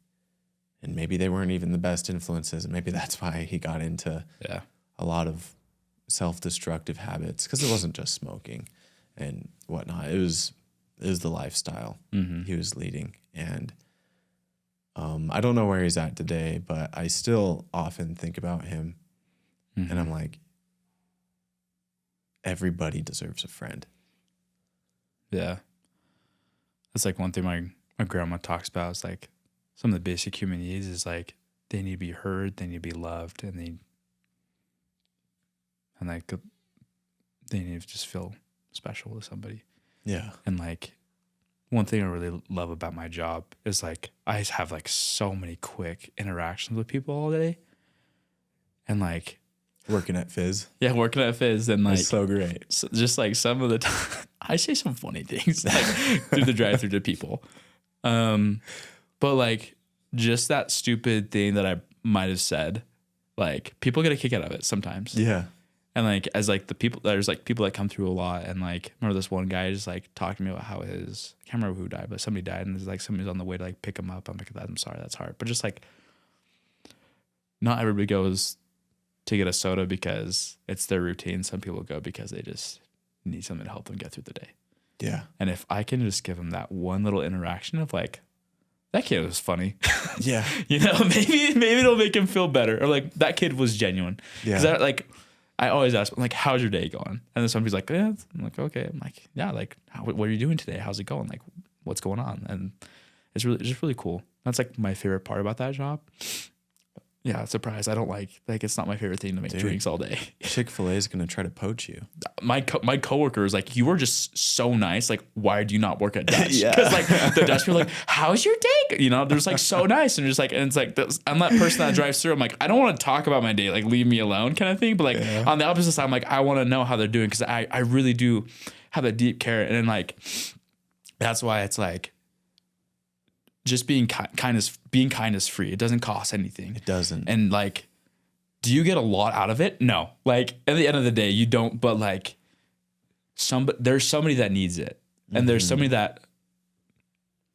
And maybe they weren't even the best influences. And maybe that's why he got into a lot of self-destructive habits, because it wasn't just smoking and whatnot. It was the lifestyle he was leading. And I don't know where he's at today, but I still often think about him. Mm-hmm. And I'm like, everybody deserves a friend. Yeah. That's like one thing my grandma talks about is like some of the basic human needs is like they need to be heard, they need to be loved, and they need to just feel special with somebody. Yeah. And like one thing I really love about my job is like I have like so many quick interactions with people all day. And like Working at Fizz. yeah, working at Fizz and like That's so great. just like some of the time I say some funny things like through the drive-through to people. But like just that stupid thing that I might have said, like people get a kick out of it sometimes. Yeah. And like as like the people there's like people that come through a lot, and like remember this one guy just like talked to me about how I can't remember who died, but somebody died, and there's like somebody's on the way to like pick him up. I'm like, I'm sorry, that's hard. But just like not everybody goes to get a soda because it's their routine. Some people go because they just need something to help them get through the day. Yeah. And if I can just give them that one little interaction of like, that kid was funny. Yeah. You know, maybe it'll make him feel better. Or like that kid was genuine. Yeah. Because I always ask, I'm like, how's your day going? And then somebody's like, yeah. I'm like, okay. I'm like, yeah, like, what are you doing today? How's it going? Like, what's going on? And it's just really cool. That's like my favorite part about that job. Yeah, surprise. I don't like it's not my favorite thing to make drinks all day. Chick-fil-A is going to try to poach you. My coworker is like, you were just so nice. Like, why do you not work at Dutch? Yeah. Because like the Dutch people are like, how's your day? You know, they're just like so nice. And just like, and it's like, I'm that person that drives through. I'm like, I don't want to talk about my day. Like, leave me alone kind of thing. But like on the opposite side, I'm like, I want to know how they're doing. Cause I really do have a deep care. And then like, that's why it's like, just being kindness free. It doesn't cost anything. It doesn't. And like, do you get a lot out of it? No. Like at the end of the day, you don't. But like, there's somebody that needs it, and there's somebody that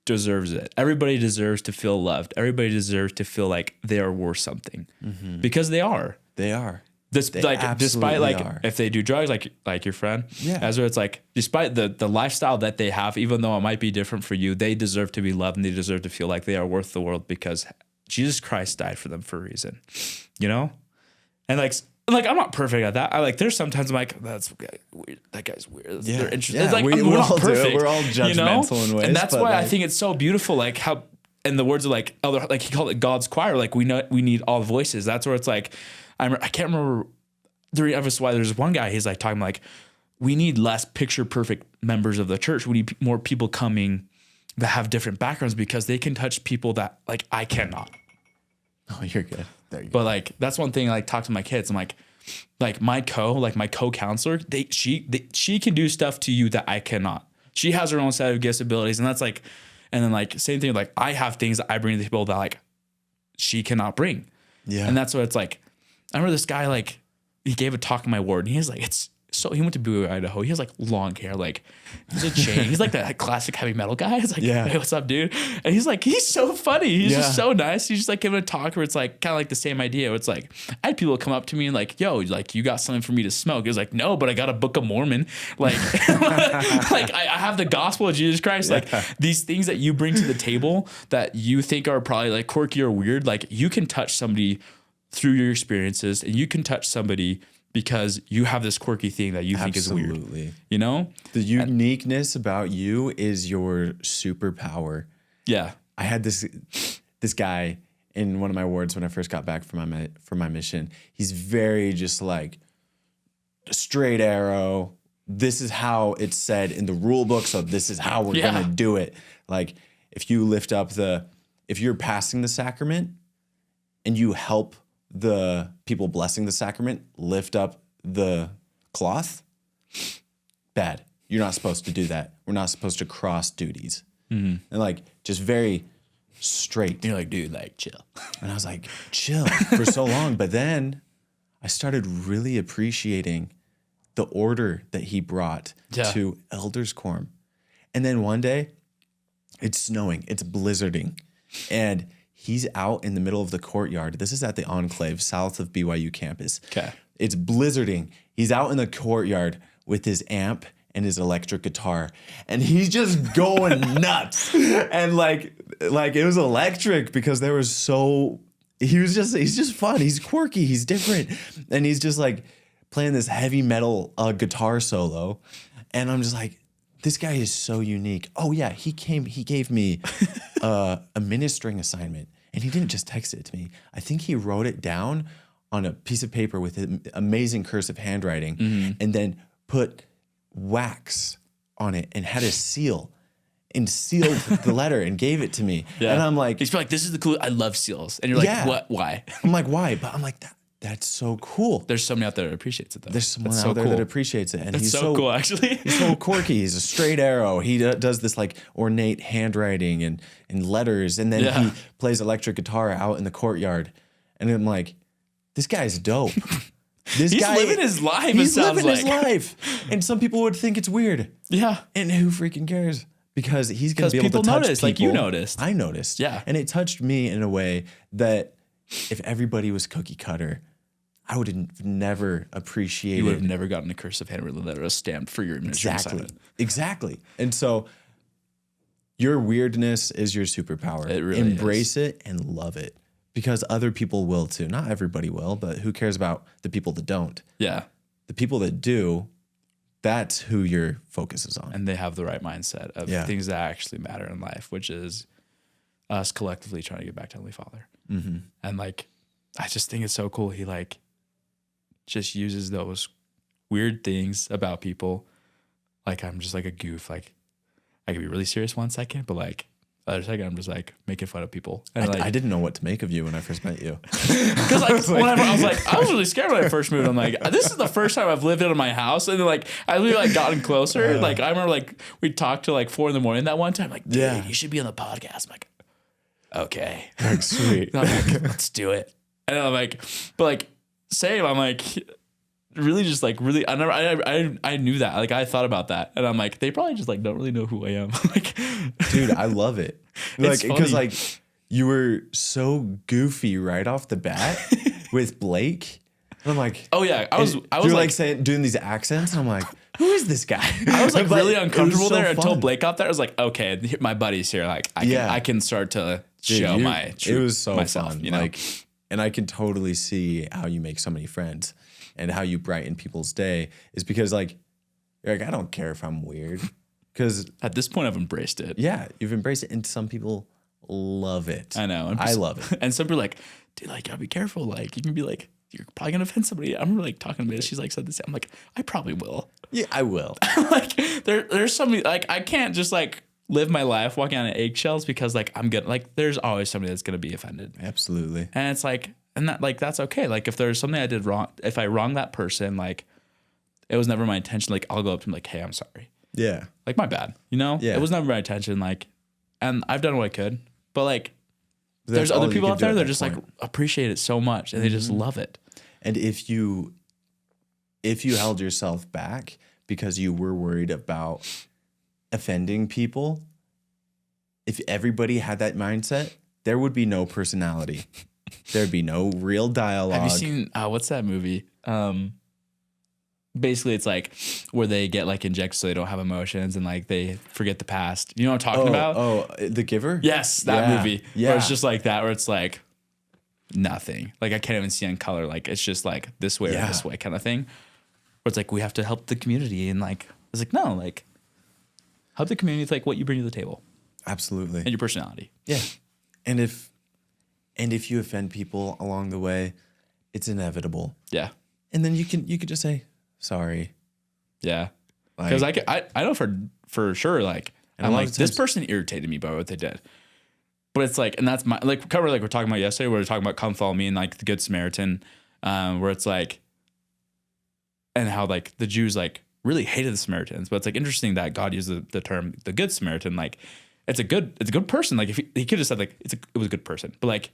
deserves it. Everybody deserves to feel loved. Everybody deserves to feel like they are worth something, because they are. They are. Despite like if they do drugs, like your friend, as where it's like, despite the lifestyle that they have, even though it might be different for you, they deserve to be loved and they deserve to feel like they are worth the world because Jesus Christ died for them for a reason, you know? And like I'm not perfect at that. There's sometimes I'm like, that's weird. That guy's weird. Yeah. They're interesting. Yeah. It's like, We're not all perfect. We're all judgmental in ways. And that's why I think it's so beautiful. Like how, in the words of like Elder, like he called it God's choir. Like we need all voices. That's where it's like, I can't remember during episode why there's one guy, he's like talking like, we need less picture perfect members of the church. We need more people coming that have different backgrounds because they can touch people that like I cannot. Oh, you're good. There you go. But like, that's one thing I like talk to my kids. I'm like my co-counselor, she can do stuff to you that I cannot. She has her own set of gifts, abilities. And that's like, and then like same thing, like I have things that I bring to people that like she cannot bring. Yeah. And that's what it's like. I remember this guy, like, he gave a talk in my ward, and he was like, he went to Bowie, Idaho. He has like long hair, like he's a chain. He's like that classic heavy metal guy. It's like, hey, what's up, dude? And he's like, he's so funny. He's just so nice. He's just like giving a talk where it's like kind of like the same idea. Where it's like, I had people come up to me and like, yo, like you got something for me to smoke. He was like, no, but I got a Book of Mormon. Like, like I have the gospel of Jesus Christ. Like these things that you bring to the table that you think are probably like quirky or weird. Like you can touch somebody through your experiences, and you can touch somebody because you have this quirky thing that you think is weird. You know? The uniqueness about you is your superpower. Yeah. I had this guy in one of my wards when I first got back from my mission. He's very just like straight arrow. This is how it's said in the rule book, so this is how we're gonna do it. Like if you're passing the sacrament and you help the people blessing the sacrament lift up the cloth, bad. You're not supposed to do that. We're not supposed to cross duties. And like just very straight. You're like, dude, like chill. And I was like, chill for so long. But then I started really appreciating the order that he brought to elders quorum. And then one day it's snowing, it's blizzarding, and he's out in the middle of the courtyard. This is at the Enclave, south of BYU campus. Okay. It's blizzarding. He's out in the courtyard with his amp and his electric guitar, and he's just going nuts. And like it was electric because he's just fun. He's quirky. He's different. And he's just like playing this heavy metal guitar solo. And I'm just like, this guy is so unique. Oh yeah, he gave me a ministering assignment, and he didn't just text it to me. I think he wrote it down on a piece of paper with amazing cursive handwriting, and then put wax on it and had a seal and sealed the letter and gave it to me. Yeah. And I'm like, he's like, this is the cool. I love seals. And you're like, what? Why? I'm like, why? But I'm like, that's so cool. There's somebody out there that appreciates it though. There's someone out there that appreciates it. And he's so cool, actually. He's so quirky. He's a straight arrow. He does this like ornate handwriting and letters. And then he plays electric guitar out in the courtyard. And I'm like, this guy's dope. He's living his life. He's living his life. And some people would think it's weird. Yeah. And who freaking cares? Because he's going to be able to touch people. Like you noticed. I noticed. Yeah. And it touched me in a way that if everybody was cookie cutter, I would have never appreciated. You would have never gotten a cursive handwritten letter stamped for your ministry assignment. Exactly. And so your weirdness is your superpower. It really Embrace it and love it. Because other people will too. Not everybody will, but who cares about the people that don't? Yeah. The people that do, that's who your focus is on. And they have the right mindset of things that actually matter in life, which is us collectively trying to get back to Heavenly Father. Mm-hmm. And like, I just think it's so cool. He like just uses those weird things about people. Like I'm just like a goof. Like I can be really serious one second, but like other second, I'm just like making fun of people. And I didn't know what to make of you when I first met you. Because like I was really scared when I first moved. I'm like, this is the first time I've lived out of my house, and then like as we like gotten closer, like I remember like we talked till like 4 a.m. that one time. Like, dude, you should be on the podcast. I'm like, okay, like, sweet. I'm like, let's do it. And I'm like, but like, same. I'm like, really just like really I knew that, like I thought about that, and I'm like, they probably just like don't really know who I am. Like, dude, I love it. Like because like you were so goofy right off the bat with Blake, and I'm like, oh yeah, I was like saying doing these accents, and I'm like, who is this guy? I was like really uncomfortable there until Blake got there. I was like, okay, my buddy's here, like I can start to show my true it was so myself, fun, you know? Like, and I can totally see how you make so many friends. And how you brighten people's day is because like, you're like, I don't care if I'm weird. Because at this point I've embraced it. Yeah, you've embraced it. And some people love it. I know. I love it. And some people are like, dude, like, gotta be careful. Like, you can be like, you're probably gonna offend somebody. I'm like talking to me. She's like said this. I'm like, I probably will. Yeah, I will. Like there's somebody like I can't just like live my life walking on eggshells because like I'm good. Like there's always somebody that's gonna be offended. Absolutely. And it's like, and that like that's okay. Like if there's something I did wrong, if I wronged that person, like it was never my intention. Like I'll go up to him like, hey, I'm sorry. Yeah. Like my bad. You know? Yeah. It was never my intention. Like, and I've done what I could, but like there's other people out there that just like appreciate it so much and they just love it. And if you held yourself back because you were worried about offending people, if everybody had that mindset, there would be no personality. There'd be no real dialogue. Have you seen what's that movie? Basically, it's like where they get like injected so they don't have emotions and like they forget the past. You know what I'm talking about? Oh, The Giver? Yes, that movie. Yeah. Where it's just like that, where it's like nothing. Like I can't even see on color. Like it's just like this way or this way kind of thing. Where it's like we have to help the community and like it's like no, like help the community with like what you bring to the table. Absolutely. And your personality. Yeah. And if you offend people along the way, it's inevitable. Yeah. And then you could just say sorry. Yeah. Because I know for sure, like, and I'm like, this person irritated me by what they did. But it's like, and that's my, like, kind of like we're talking about yesterday, where we're talking about Come Follow Me and like the Good Samaritan, where it's like, and how like the Jews like really hated the Samaritans. But it's like interesting that God used the term the Good Samaritan. Like, it's a good person. Like, if he could have said like, it was a good person. But like,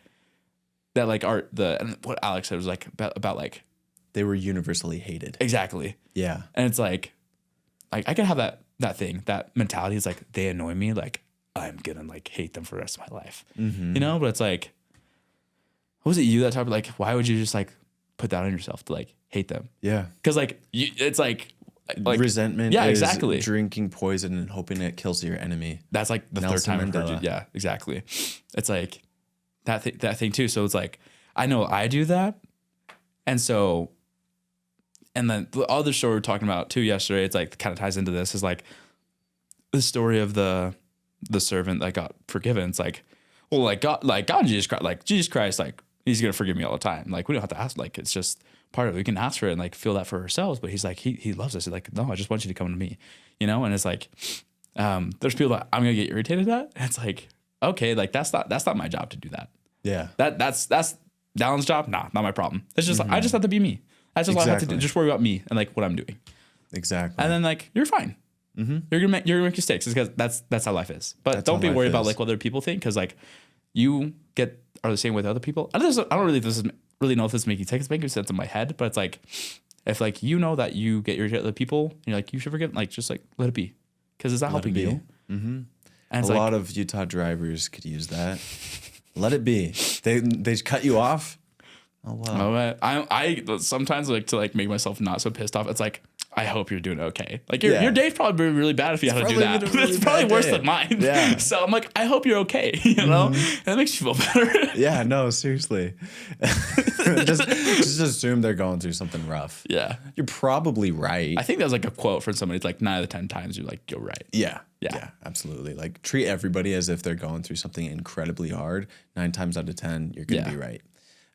that like and what Alex said was like about like, they were universally hated. Exactly. Yeah. And it's like I can have that thing, that mentality. Is like, they annoy me, like I'm gonna like hate them for the rest of my life. Mm-hmm. You know, but it's like, was it you that talked about like, why would you just like put that on yourself to like hate them? Yeah. Because like it's like like resentment yeah, is exactly. drinking poison and hoping it kills your enemy. That's like the Nelson third time I've heard Mandela. you. Yeah, exactly. It's like that thing too. So it's like, I know I do that. And so, and then the other story we were talking about too yesterday, it's like kind of ties into this, is like the story of the servant that got forgiven. It's like, well, God, Jesus Christ, like he's going to forgive me all the time. Like we don't have to ask, like, it's just part of it. We can ask for it and like feel that for ourselves, but he's like, he loves us. He's like, no, I just want you to come to me, you know? And it's like, there's people that I'm going to get irritated at. And it's like, okay, like that's not my job to do that. Yeah. That's Dallin's job. Nah, not my problem. It's just, I just have to be me. That's just all I have to do. Just worry about me and like what I'm doing. Exactly. And then like, you're fine. Mm-hmm. You're gonna make mistakes. It's because that's how life is. But don't be worried about like what other people think, because like you are the same with other people. I don't really know if this is making sense. It's making sense in my head, but it's like if like you know that you get irritated at other people and you're like, you should forgive, like just like let it be, because it's not helping you. Mm-hmm. And a lot of Utah drivers could use that. Let it be. They cut you off. Oh wow. I sometimes like to like make myself not so pissed off. It's like, I hope you're doing okay. Like your day's probably really bad if you had to do that. Really it's probably worse than mine. Yeah. So I'm like, I hope you're okay. You know, and that makes you feel better. Yeah. No, seriously. just assume they're going through something rough. Yeah. You're probably right. I think that was like a quote from somebody. It's like 9 out of 10 times you're like, you're right. Yeah. Absolutely. Like treat everybody as if they're going through something incredibly hard. 9 times out of 10, you're going to be right.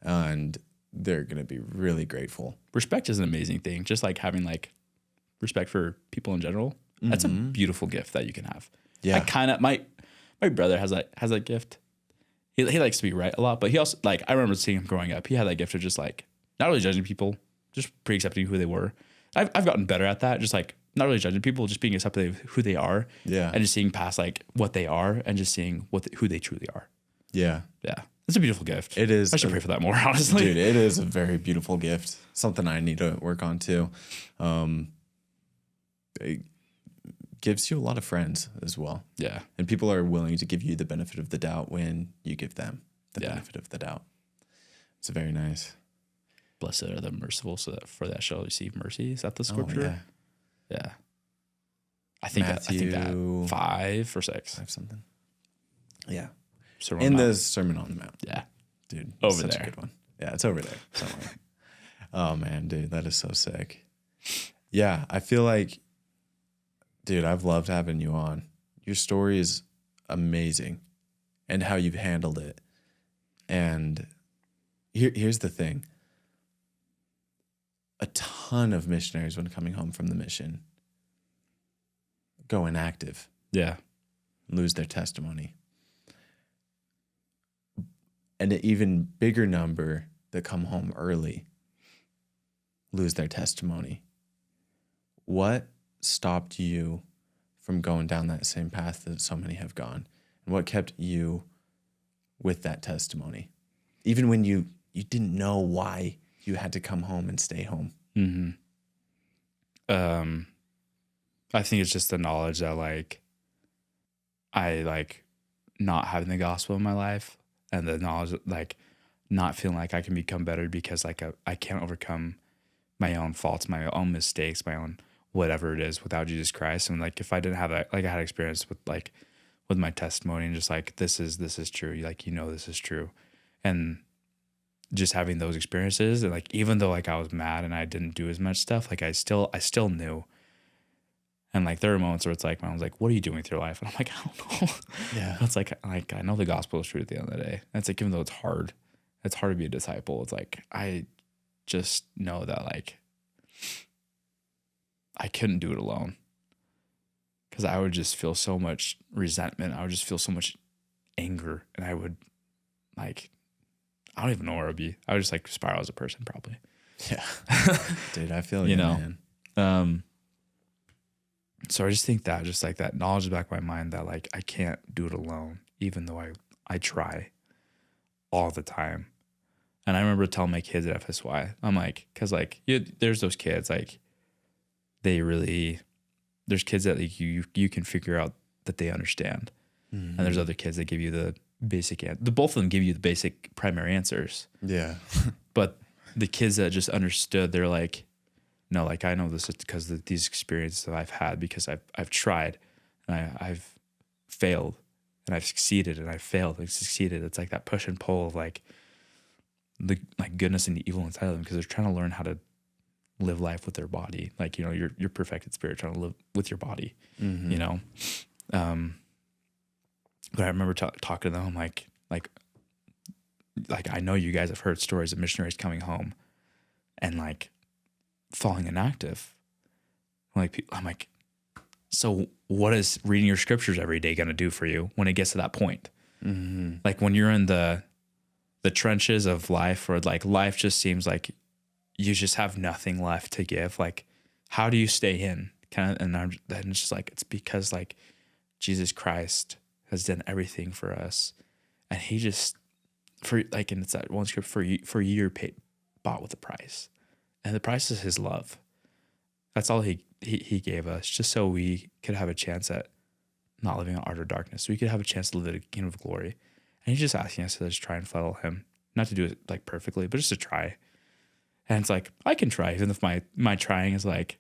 And they're going to be really grateful. Respect is an amazing thing. Just like having like respect for people in general. That's a beautiful gift that you can have. Yeah. I kind of, my brother has that gift. He likes to be right a lot, but he also, like, I remember seeing him growing up. He had that gift of just like, not really judging people, just pretty accepting who they were. I've gotten better at that. Just like not really judging people, just being accepting of who they are. Yeah. And just seeing past like what they are and just seeing who they truly are. Yeah. Yeah. It's a beautiful gift. It is. I should pray for that more, honestly. Dude, it is a very beautiful gift. Something I need to work on too. It gives you a lot of friends as well. Yeah. And people are willing to give you the benefit of the doubt when you give them the benefit of the doubt. It's very nice. Blessed are the merciful, so that for that shall receive mercy. Is that the scripture? Yeah. I think that 5 or 6. 5 something. Yeah. In the Sermon on the Mount. Yeah. Dude. Over there. A good one. Yeah, it's over there somewhere. Oh, man, dude. That is so sick. Yeah, I feel like, dude, I've loved having you on. Your story is amazing and how you've handled it. And here's the thing. A ton of missionaries, when coming home from the mission, go inactive. Yeah. Lose their testimony. And an even bigger number that come home early lose their testimony. What stopped you from going down that same path that so many have gone? And what kept you with that testimony? Even when you didn't know why you had to come home and stay home. Mm-hmm. I think it's just the knowledge that like I like not having the gospel in my life, and the knowledge that, like, not feeling like I can become better because like I can't overcome my own faults, my own mistakes, my own whatever it is without Jesus Christ. And like if I didn't have that, like I had experience with my testimony and just like this is true, like this is true, and just having those experiences, and like even though like I was mad and I didn't do as much stuff, like I still knew. And like there were moments where it's like my mom's like, "What are you doing with your life?" And I'm like, "I don't know." Yeah. It's like I know the gospel is true at the end of the day. And it's like even though it's hard to be a disciple. It's like I just know that like I couldn't do it alone, because I would just feel so much resentment. I would just feel so much anger, and I would like I don't even know where I would be. I would just like spiral as a person probably. Yeah, dude, I feel you know. Man. So I just think that just like that knowledge in the back of my mind that like I can't do it alone, even though I try all the time. And I remember telling my kids at FSY, I'm like, because like there's those kids like there's kids that like you can figure out that they understand, and there's other kids that give you the basic both of them give you the basic primary answers. Yeah, but the kids that just understood, they're like, no, like I know this is because of these experiences that I've had, because I've tried and I've failed and I've succeeded and I've failed and succeeded. It's like that push and pull of like the like goodness and the evil inside of them, because they're trying to learn how to live life with their body. Like, you know, your perfected spirit trying to live with your body, you know? But I remember talking to them like I know you guys have heard stories of missionaries coming home and like falling inactive. I'm like, so what is reading your scriptures every day going to do for you when it gets to that point? Like when you're in the trenches of life, or like life just seems like you just have nothing left to give. Like, how do you stay in? And it's just like, it's because like Jesus Christ has done everything for us, and he just and it's that one script, for you bought with a price, and the price is his love. That's all he gave us, just so we could have a chance at not living in utter darkness. So we could have a chance to live in a kingdom of glory. And he's just asking us to just try and follow him, not to do it like perfectly, but just to try. And it's like, I can try, even if my trying is like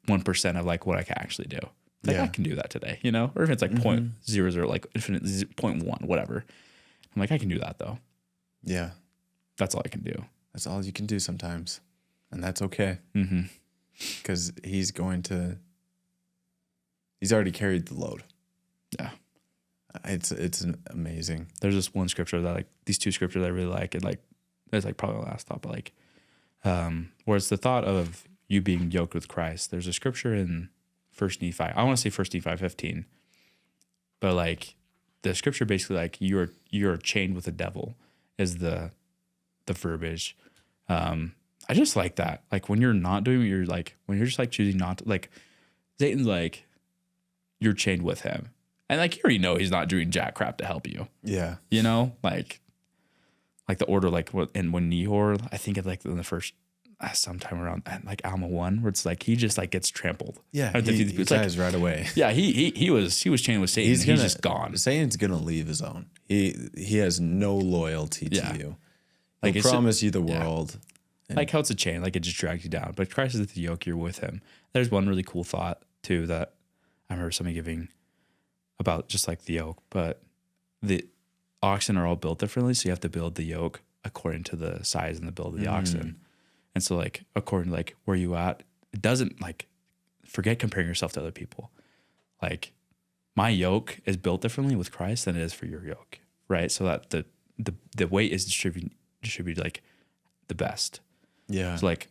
1% of like what I can actually do. Like, I can do that today, you know? Or if it's like 0.00, like infinite 0.1, whatever. I'm like, I can do that though. Yeah. That's all I can do. That's all you can do sometimes. And that's okay. Because he's already carried the load. Yeah. It's amazing. There's this one scripture that these two scriptures I really like, and like, that's like probably my last thought, but like, where it's the thought of you being yoked with Christ. There's a scripture in 1 Nephi. I want to say 1 Nephi 15, but like the scripture basically like you're chained with the devil is the verbiage. I just like that. Like when you're not doing what you're like, when you're just like choosing not to, like Satan's like, you're chained with him. And like, you already know he's not doing jack crap to help you. Yeah. You know, like the order, like when Nehor, I think it's like in the first, sometime around like Alma 1, where it's like, he just like gets trampled. Yeah. He dies right away. Yeah. He was chained with Satan. He's just gone. Satan's going to leave his own. He has no loyalty to you. Like, he'll promise you the world. Like how it's a chain, like it just drags you down. But Christ is the yoke, you're with him. There's one really cool thought too that I remember somebody giving about just like the yoke, but the oxen are all built differently. So you have to build the yoke according to the size and the build of the oxen. And so like, according to like where you at, it doesn't like, forget comparing yourself to other people. Like my yoke is built differently with Christ than it is for your yoke. Right. So that the weight is distributed like the best. Yeah. So like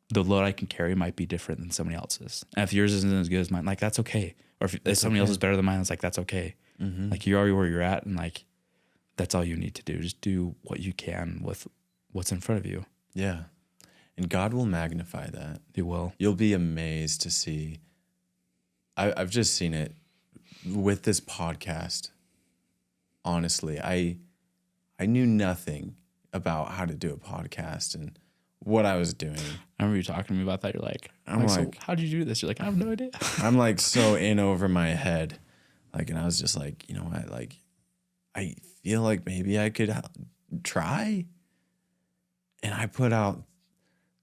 the load I can carry might be different than somebody else's. And if yours isn't as good as mine, like that's okay. Or if somebody else is better than mine, it's like, that's okay. Like you're already where you're at, and like, that's all you need to do. Just do what you can with what's in front of you. Yeah. And God will magnify that. He will. You'll be amazed to see. I've just seen it with this podcast. Honestly, I knew nothing about how to do a podcast and what I was doing. I remember you talking to me about that. You're like, so how did you do this? You're like, I have no idea. I'm like so in over my head. Like, and I was just like, you know what? Like, I feel like maybe I could try. And I put out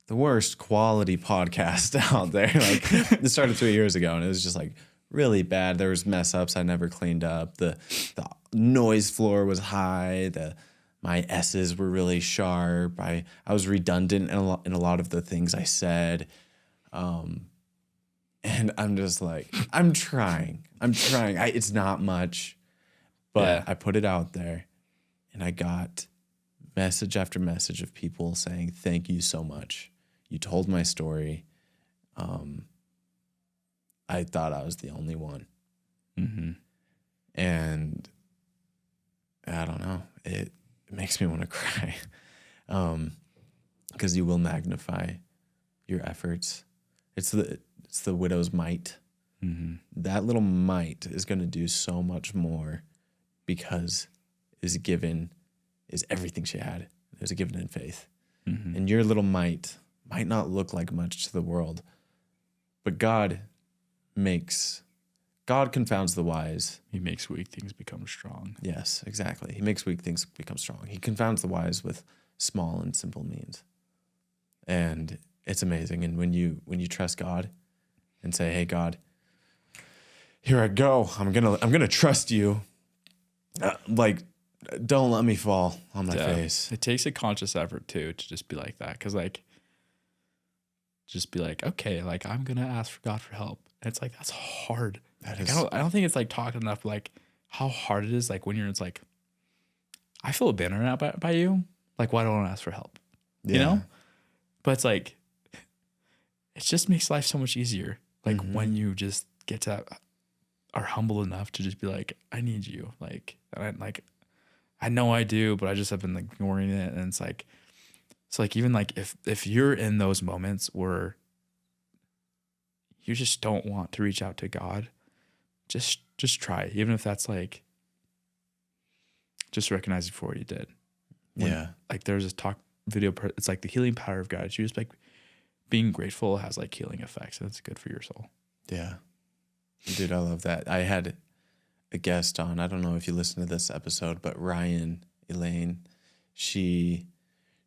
the worst quality podcast out there. Like, it started 3 years ago, and it was just like really bad. There was mess ups I never cleaned up. The noise floor was high. My S's were really sharp. I was redundant in a lot of the things I said. And I'm just like, I'm trying. It's not much, but I put it out there, and I got message after message of people saying, thank you so much. You told my story. I thought I was the only one. And I don't know. It makes me want to cry, because you will magnify your efforts. It's the widow's mite. That little mite is going to do so much more because is everything she had. It was given in faith. And your little mite might not look like much to the world, but God confounds the wise. He makes weak things become strong. Yes, exactly. He makes weak things become strong. He confounds the wise with small and simple means. And It's amazing. And when you trust God and say, "Hey God, here I go. I'm gonna trust you. Like, don't let me fall on my face." It takes a conscious effort too to just be like that, because like, just be like, okay, like I'm gonna ask for God for help. And it's like that's hard. That Like, is, I don't think it's like talking enough like how hard it is. Like when you're, it's like I feel abandoned now by you. Like why don't I ask for help? yeah. You know? But it's like it just makes life so much easier. Like when you just get to are humble enough to just be like, I need you. Like, and I know I do, but I just have been like ignoring it. And it's like even like if you're in those moments where you just don't want to reach out to God, just try. Even if that's like just recognize before you did. Yeah. Like there's this talk video. It's like the healing power of God. It's just like being grateful has like healing effects, and it's good for your soul. Yeah. Dude, I love that. I had a guest on. I don't know if you listened to this episode, but Elaine, she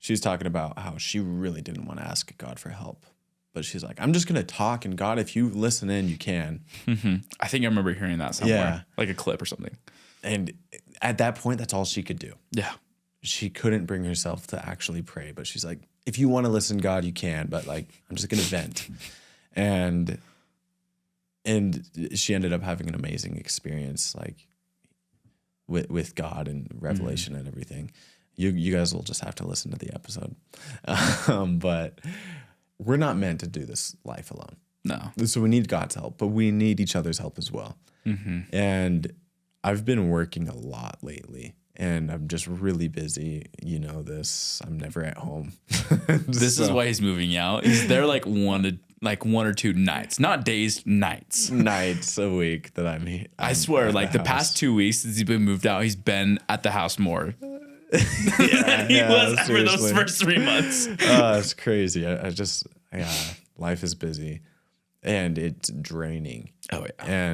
was talking about how she really didn't want to ask God for help. But she's like, I'm just going to talk, and God, if you listen in, you can. I think I remember hearing that somewhere. Yeah. Like a clip or something. And at that point, that's all she could do. Yeah. She couldn't bring herself to actually pray, but she's like, if you want to listen, God, you can, but like, I'm just going to vent. And she ended up having an amazing experience, like with God and revelation and everything. You guys will just have to listen to the episode. But we're not meant to do this life alone. No. So we need God's help, but we need each other's help as well. And I've been working a lot lately, and I'm just really busy. You know this. I'm never at home. This is why he's moving out. He's there like one or two nights, not days, nights. Nights a week that I'm here. I swear, like the past 2 weeks since he's been moved out, he's been at the house more. He was for those first 3 months. It's crazy. Life is busy, and it's draining. Oh yeah.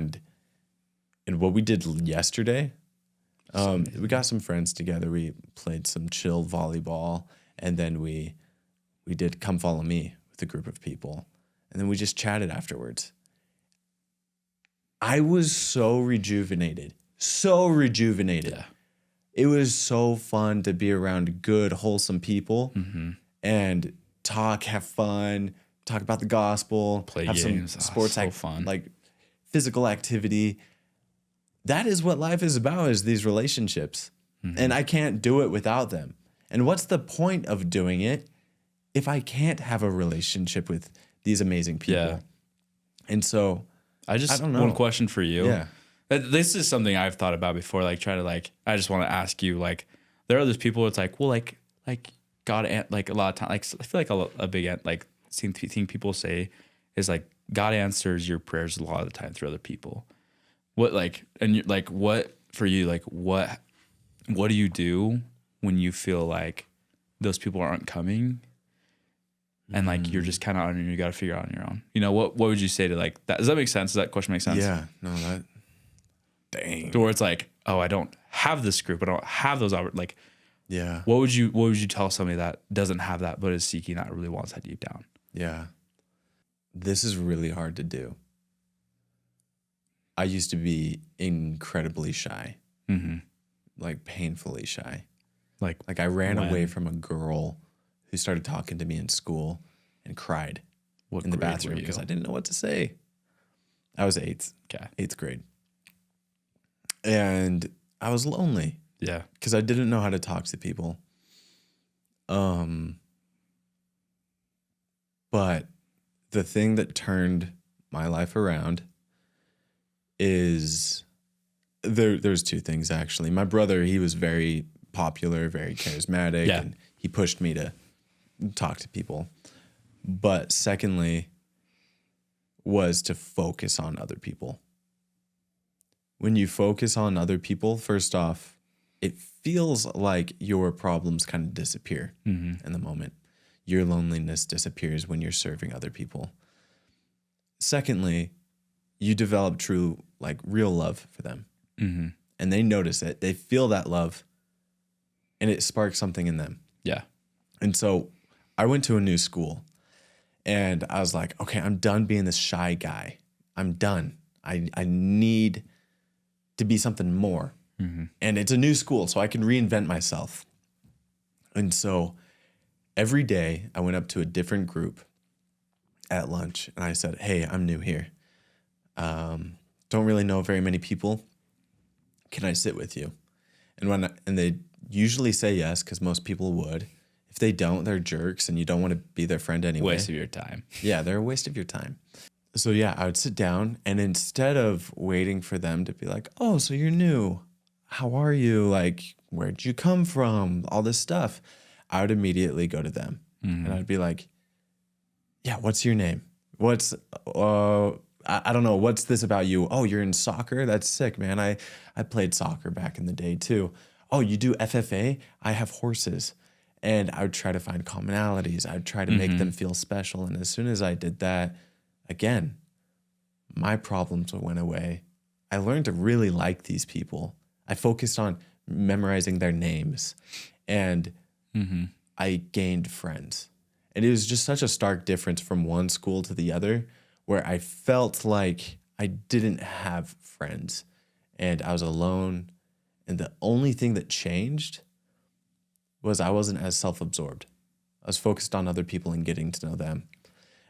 And what we did yesterday, we got some friends together. We played some chill volleyball, and then we did Come Follow Me with a group of people, and then we just chatted afterwards. I was so rejuvenated. Yeah. It was so fun to be around good, wholesome people and have fun, talk about the gospel, Play have games. some sports, fun. like physical activity. That is what life is about, is these relationships. And I can't do it without them. And what's the point of doing it if I can't have a relationship with these amazing people? Yeah. And so I don't know. one question for you. Yeah. This is something I've thought about before. Like, I just want to ask you. Like, there are those people. It's like, well, like God, like a lot of time. Like, I feel like a big like thing people say is like God answers your prayers a lot of the time through other people. What what for you? Like, what do you do when you feel like those people aren't coming? And like you're just kind of on your own, you got to figure it out on your own. You know, what would you say to like that? Does that make sense? Does that question make sense? Yeah. No, dang. To where it's like, oh, I don't have this group. I don't have those. Like, Yeah. what would you tell somebody that doesn't have that but is seeking that, really wants that deep down? Yeah. This is really hard to do. I used to be incredibly shy, like painfully shy. Like I ran away from a girl who started talking to me in school and cried in the bathroom because I didn't know what to say. I was eighth grade. And I was lonely. Yeah. Because I didn't know how to talk to people. But the thing that turned my life around is there's two things, actually. My brother, he was very popular, very charismatic, and he pushed me to talk to people. But secondly, was to focus on other people. When you focus on other people, first off, it feels like your problems kind of disappear in the moment. Your loneliness disappears when you're serving other people. Secondly, you develop true, like real love for them. And they notice it. They feel that love, and it sparks something in them. Yeah. And so I went to a new school, And I was like, okay, I'm done being this shy guy. I'm done. I need to be something more. And it's a new school, so I can reinvent myself. And so every day I went up to a different group at lunch and I said, hey, I'm new here. Don't really know very many people. Can I sit with you? And they usually say yes, because most people would. If they don't, they're jerks and you don't want to be their friend anyway. Waste of your time. Yeah, they're a waste of your time. So yeah, I would sit down, and instead of waiting for them to be like, oh, so you're new. How are you? Like, where'd you come from? All this stuff. I would immediately go to them and I'd be like, yeah, what's your name? What's, I don't know. What's this about you? Oh, you're in soccer? That's sick, man. I played soccer back in the day too. Oh, you do FFA? I have horses. And I would try to find commonalities. I'd try to make them feel special. And as soon as I did that, again, my problems went away. I learned to really like these people. I focused on memorizing their names, and I gained friends. And it was just such a stark difference from one school to the other, where I felt like I didn't have friends and I was alone. And the only thing that changed was I wasn't as self-absorbed. I was focused on other people and getting to know them.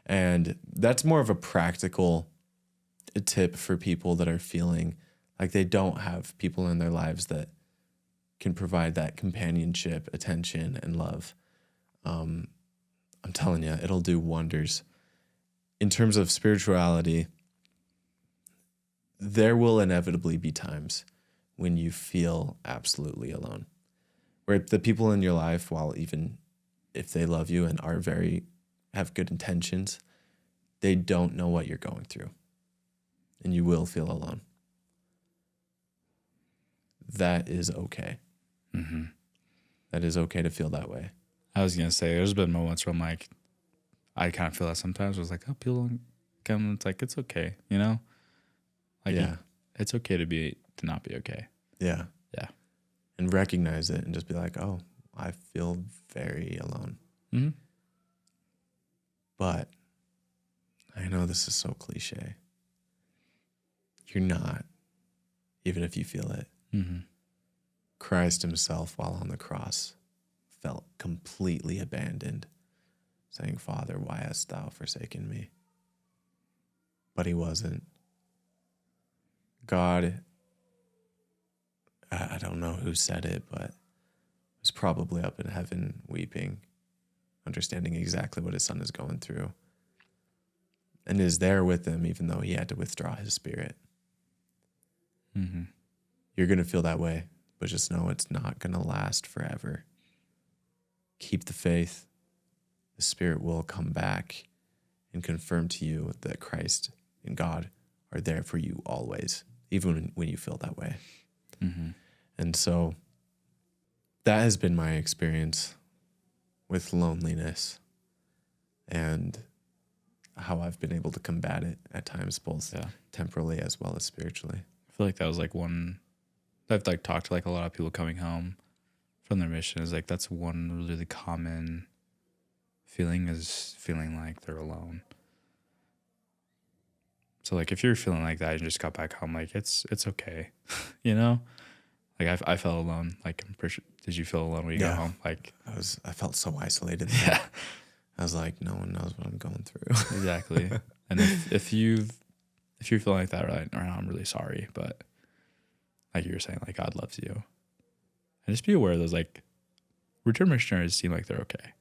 And that's more of a practical tip for people that are feeling like they don't have people in their lives that can provide that companionship, attention, and love. I'm telling you, it'll do wonders. In terms of spirituality, there will inevitably be times when you feel absolutely alone, where the people in your life, while even if they love you and are have good intentions, they don't know what you're going through, and you will feel alone. That is okay. That is okay to feel that way. I was going to say, there's been moments where I'm like, I kind of feel that sometimes. I was like, oh, people don't come. It's like, it's okay, you know? Like, Yeah. It's okay to not be okay. Yeah. Yeah. And recognize it and just be like, oh, I feel very alone. But I know this is so cliche. You're not, even if you feel it. Christ himself, while on the cross, felt completely abandoned, saying, Father, why hast thou forsaken me? But he wasn't. God, I don't know who said it, but was probably up in heaven weeping, understanding exactly what his son is going through, and is there with him even though he had to withdraw his spirit. You're going to feel that way, but just know it's not going to last forever. Keep the faith. The Spirit will come back and confirm to you that Christ and God are there for you always, even when you feel that way. And so that has been my experience with loneliness and how I've been able to combat it at times, both temporally as well as spiritually. I feel like that was like one, I've like talked to like a lot of people coming home from their mission, is like that's one really common feeling, is feeling like they're alone. So like if you're feeling like that and just got back home, like it's okay, you know? Like I felt alone. Like I'm pretty sure, did you feel alone when you got home? Like I felt so isolated. Yeah. I was like, no one knows what I'm going through. Exactly. And if you're feeling like that right now, I'm really sorry. But like you were saying, like God loves you. And just be aware of those, like return missionaries seem like they're okay.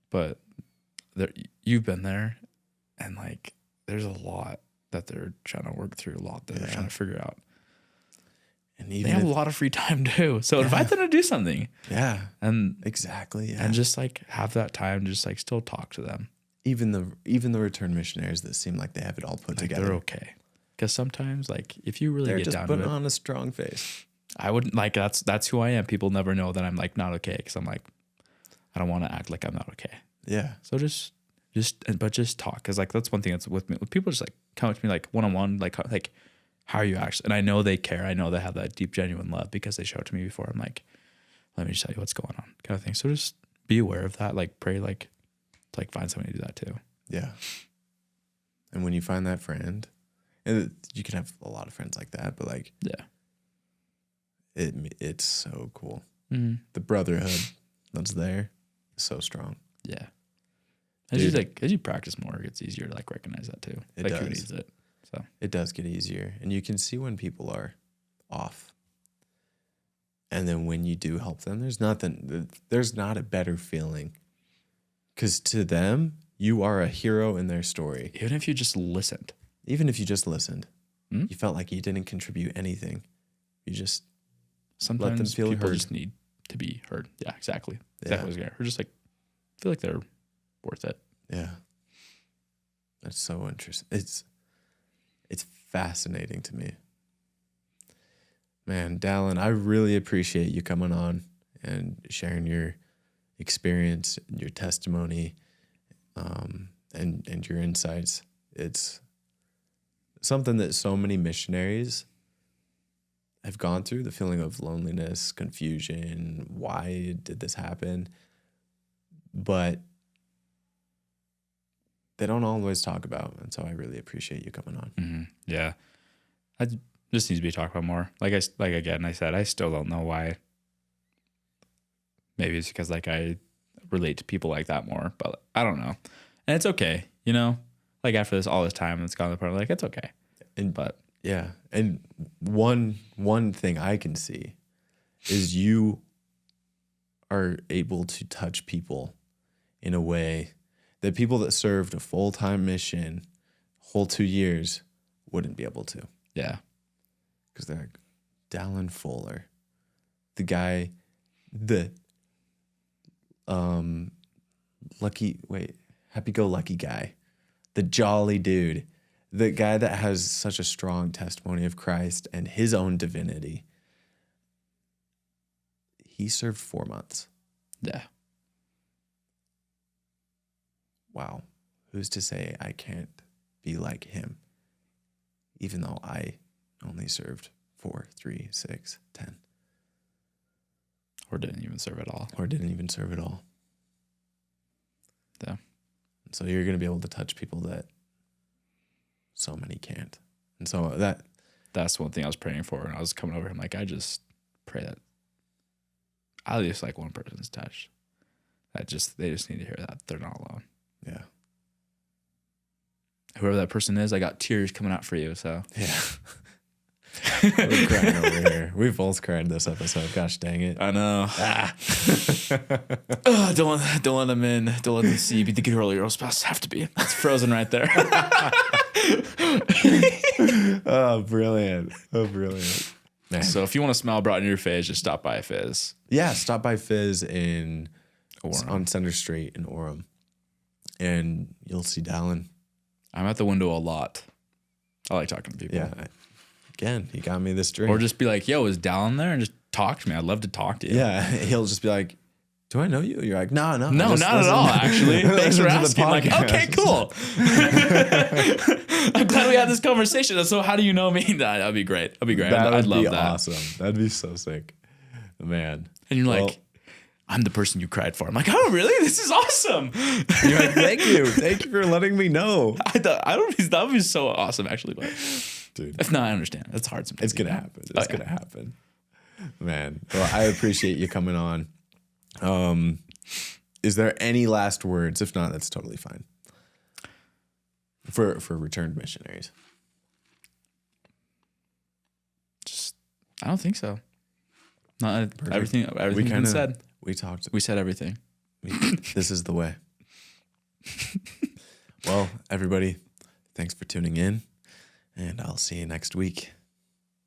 But you've been there, and like there's a lot that they're trying to work through, a lot that they're trying to figure out. And even they have a lot of free time too. So invite them to do something. Yeah. And exactly. Yeah. And just like have that time to just like still talk to them. Even the return missionaries that seem like they have it all put together. They're okay. Because sometimes like if you really get down to it. They're just putting on a strong face. I wouldn't like that's who I am. People never know that I'm like not okay, because I'm like I don't want to act like I'm not okay. Yeah. So just talk, because like that's one thing that's with me. When people just like come up to me like one-on-one, like how are you actually? And I know they care. I know they have that deep, genuine love because they showed it to me before. I'm like, let me just tell you what's going on, kind of thing. So just be aware of that. Like pray, like like find somebody to do that too. Yeah. And when you find that friend, and you can have a lot of friends like that, but like, Yeah. it's so cool. Mm-hmm. The brotherhood that's there is so strong. Yeah. As you practice more, it gets easier to like recognize that too. It like does. who needs it. So It does get easier, and you can see when people are off. And then when you do help them, there's not a better feeling, because to them, you are a hero in their story. even if you just listened. Even if you just listened, Hmm? you felt like you didn't contribute anything. You just Sometimes them feel people heard. just need to be heard. Yeah, exactly. Yeah. Exactly. Yeah. Or just like feel like they're worth it. Yeah. That's so interesting. It's fascinating to me. Man, Dallin, I really appreciate you coming on and sharing your experience, your testimony, and your insights. It's something that so many missionaries have gone through, the feeling of loneliness, confusion, why did this happen? But they don't always talk about. And so I really appreciate you coming on. Mm-hmm. Yeah. This needs to be talked about more. Like I said, I still don't know why. Maybe it's because like I relate to people like that more, but I don't know. And it's okay, you know? Like after all this time, it's gone to the point like it's okay. But yeah. And one thing I can see is you are able to touch people in a way that people that served a full-time mission whole 2 years wouldn't be able to. yeah. Because they're like, Dallin Fuller, the guy, happy-go-lucky guy, the jolly dude, the guy that has such a strong testimony of Christ and his own divinity. He served 4 months. Yeah. Wow. Who's to say I can't be like him, even though I only served 4, 3, 6, 10. Or didn't even serve at all. Or didn't even serve at all. Yeah. So you're going to be able to touch people that so many can't. And so That's one thing I was praying for when I was coming over. I'm like, I just pray that at least like one person's touched. They just need to hear that they're not alone. yeah. Whoever that person is, I got tears coming out for you. So Yeah. We're crying over here. We both cried this episode. Gosh dang it. I know. Don't let them in. Don't let them see. Be the girl you're supposed to have to be. It's frozen right there. Oh, brilliant. Oh, brilliant. Man. So if you want a smile brought in your face, just stop by Fizz. Yeah, stop by Fizz Orem. on Center Street in Orem. And you'll see Dallin. I'm at the window a lot. I like talking to people. Yeah. Again, he got me this drink. Or just be like, yo, is Dallin there? And just talk to me. I'd love to talk to you. Yeah, he'll just be like, do I know you? You're like, no. No, not at all, actually. Thanks for asking. Like, okay, cool. I'm glad we had this conversation. So how do you know me? That'd be great. That'd be great. I'd love that. Awesome. That'd be so sick. Man. And you're like, I'm the person you cried for. I'm like, oh, really? This is awesome. You're like, thank you. Thank you for letting me know. That would be so awesome, actually. But dude, if not, I understand. It's hard sometimes. It's going to happen. It's going to happen. Man. Well, I appreciate you coming on. Is there any last words? If not, that's totally fine. For returned missionaries. I don't think so. Not everything we said. We said everything. This is the way. Well, everybody, thanks for tuning in, and I'll see you next week.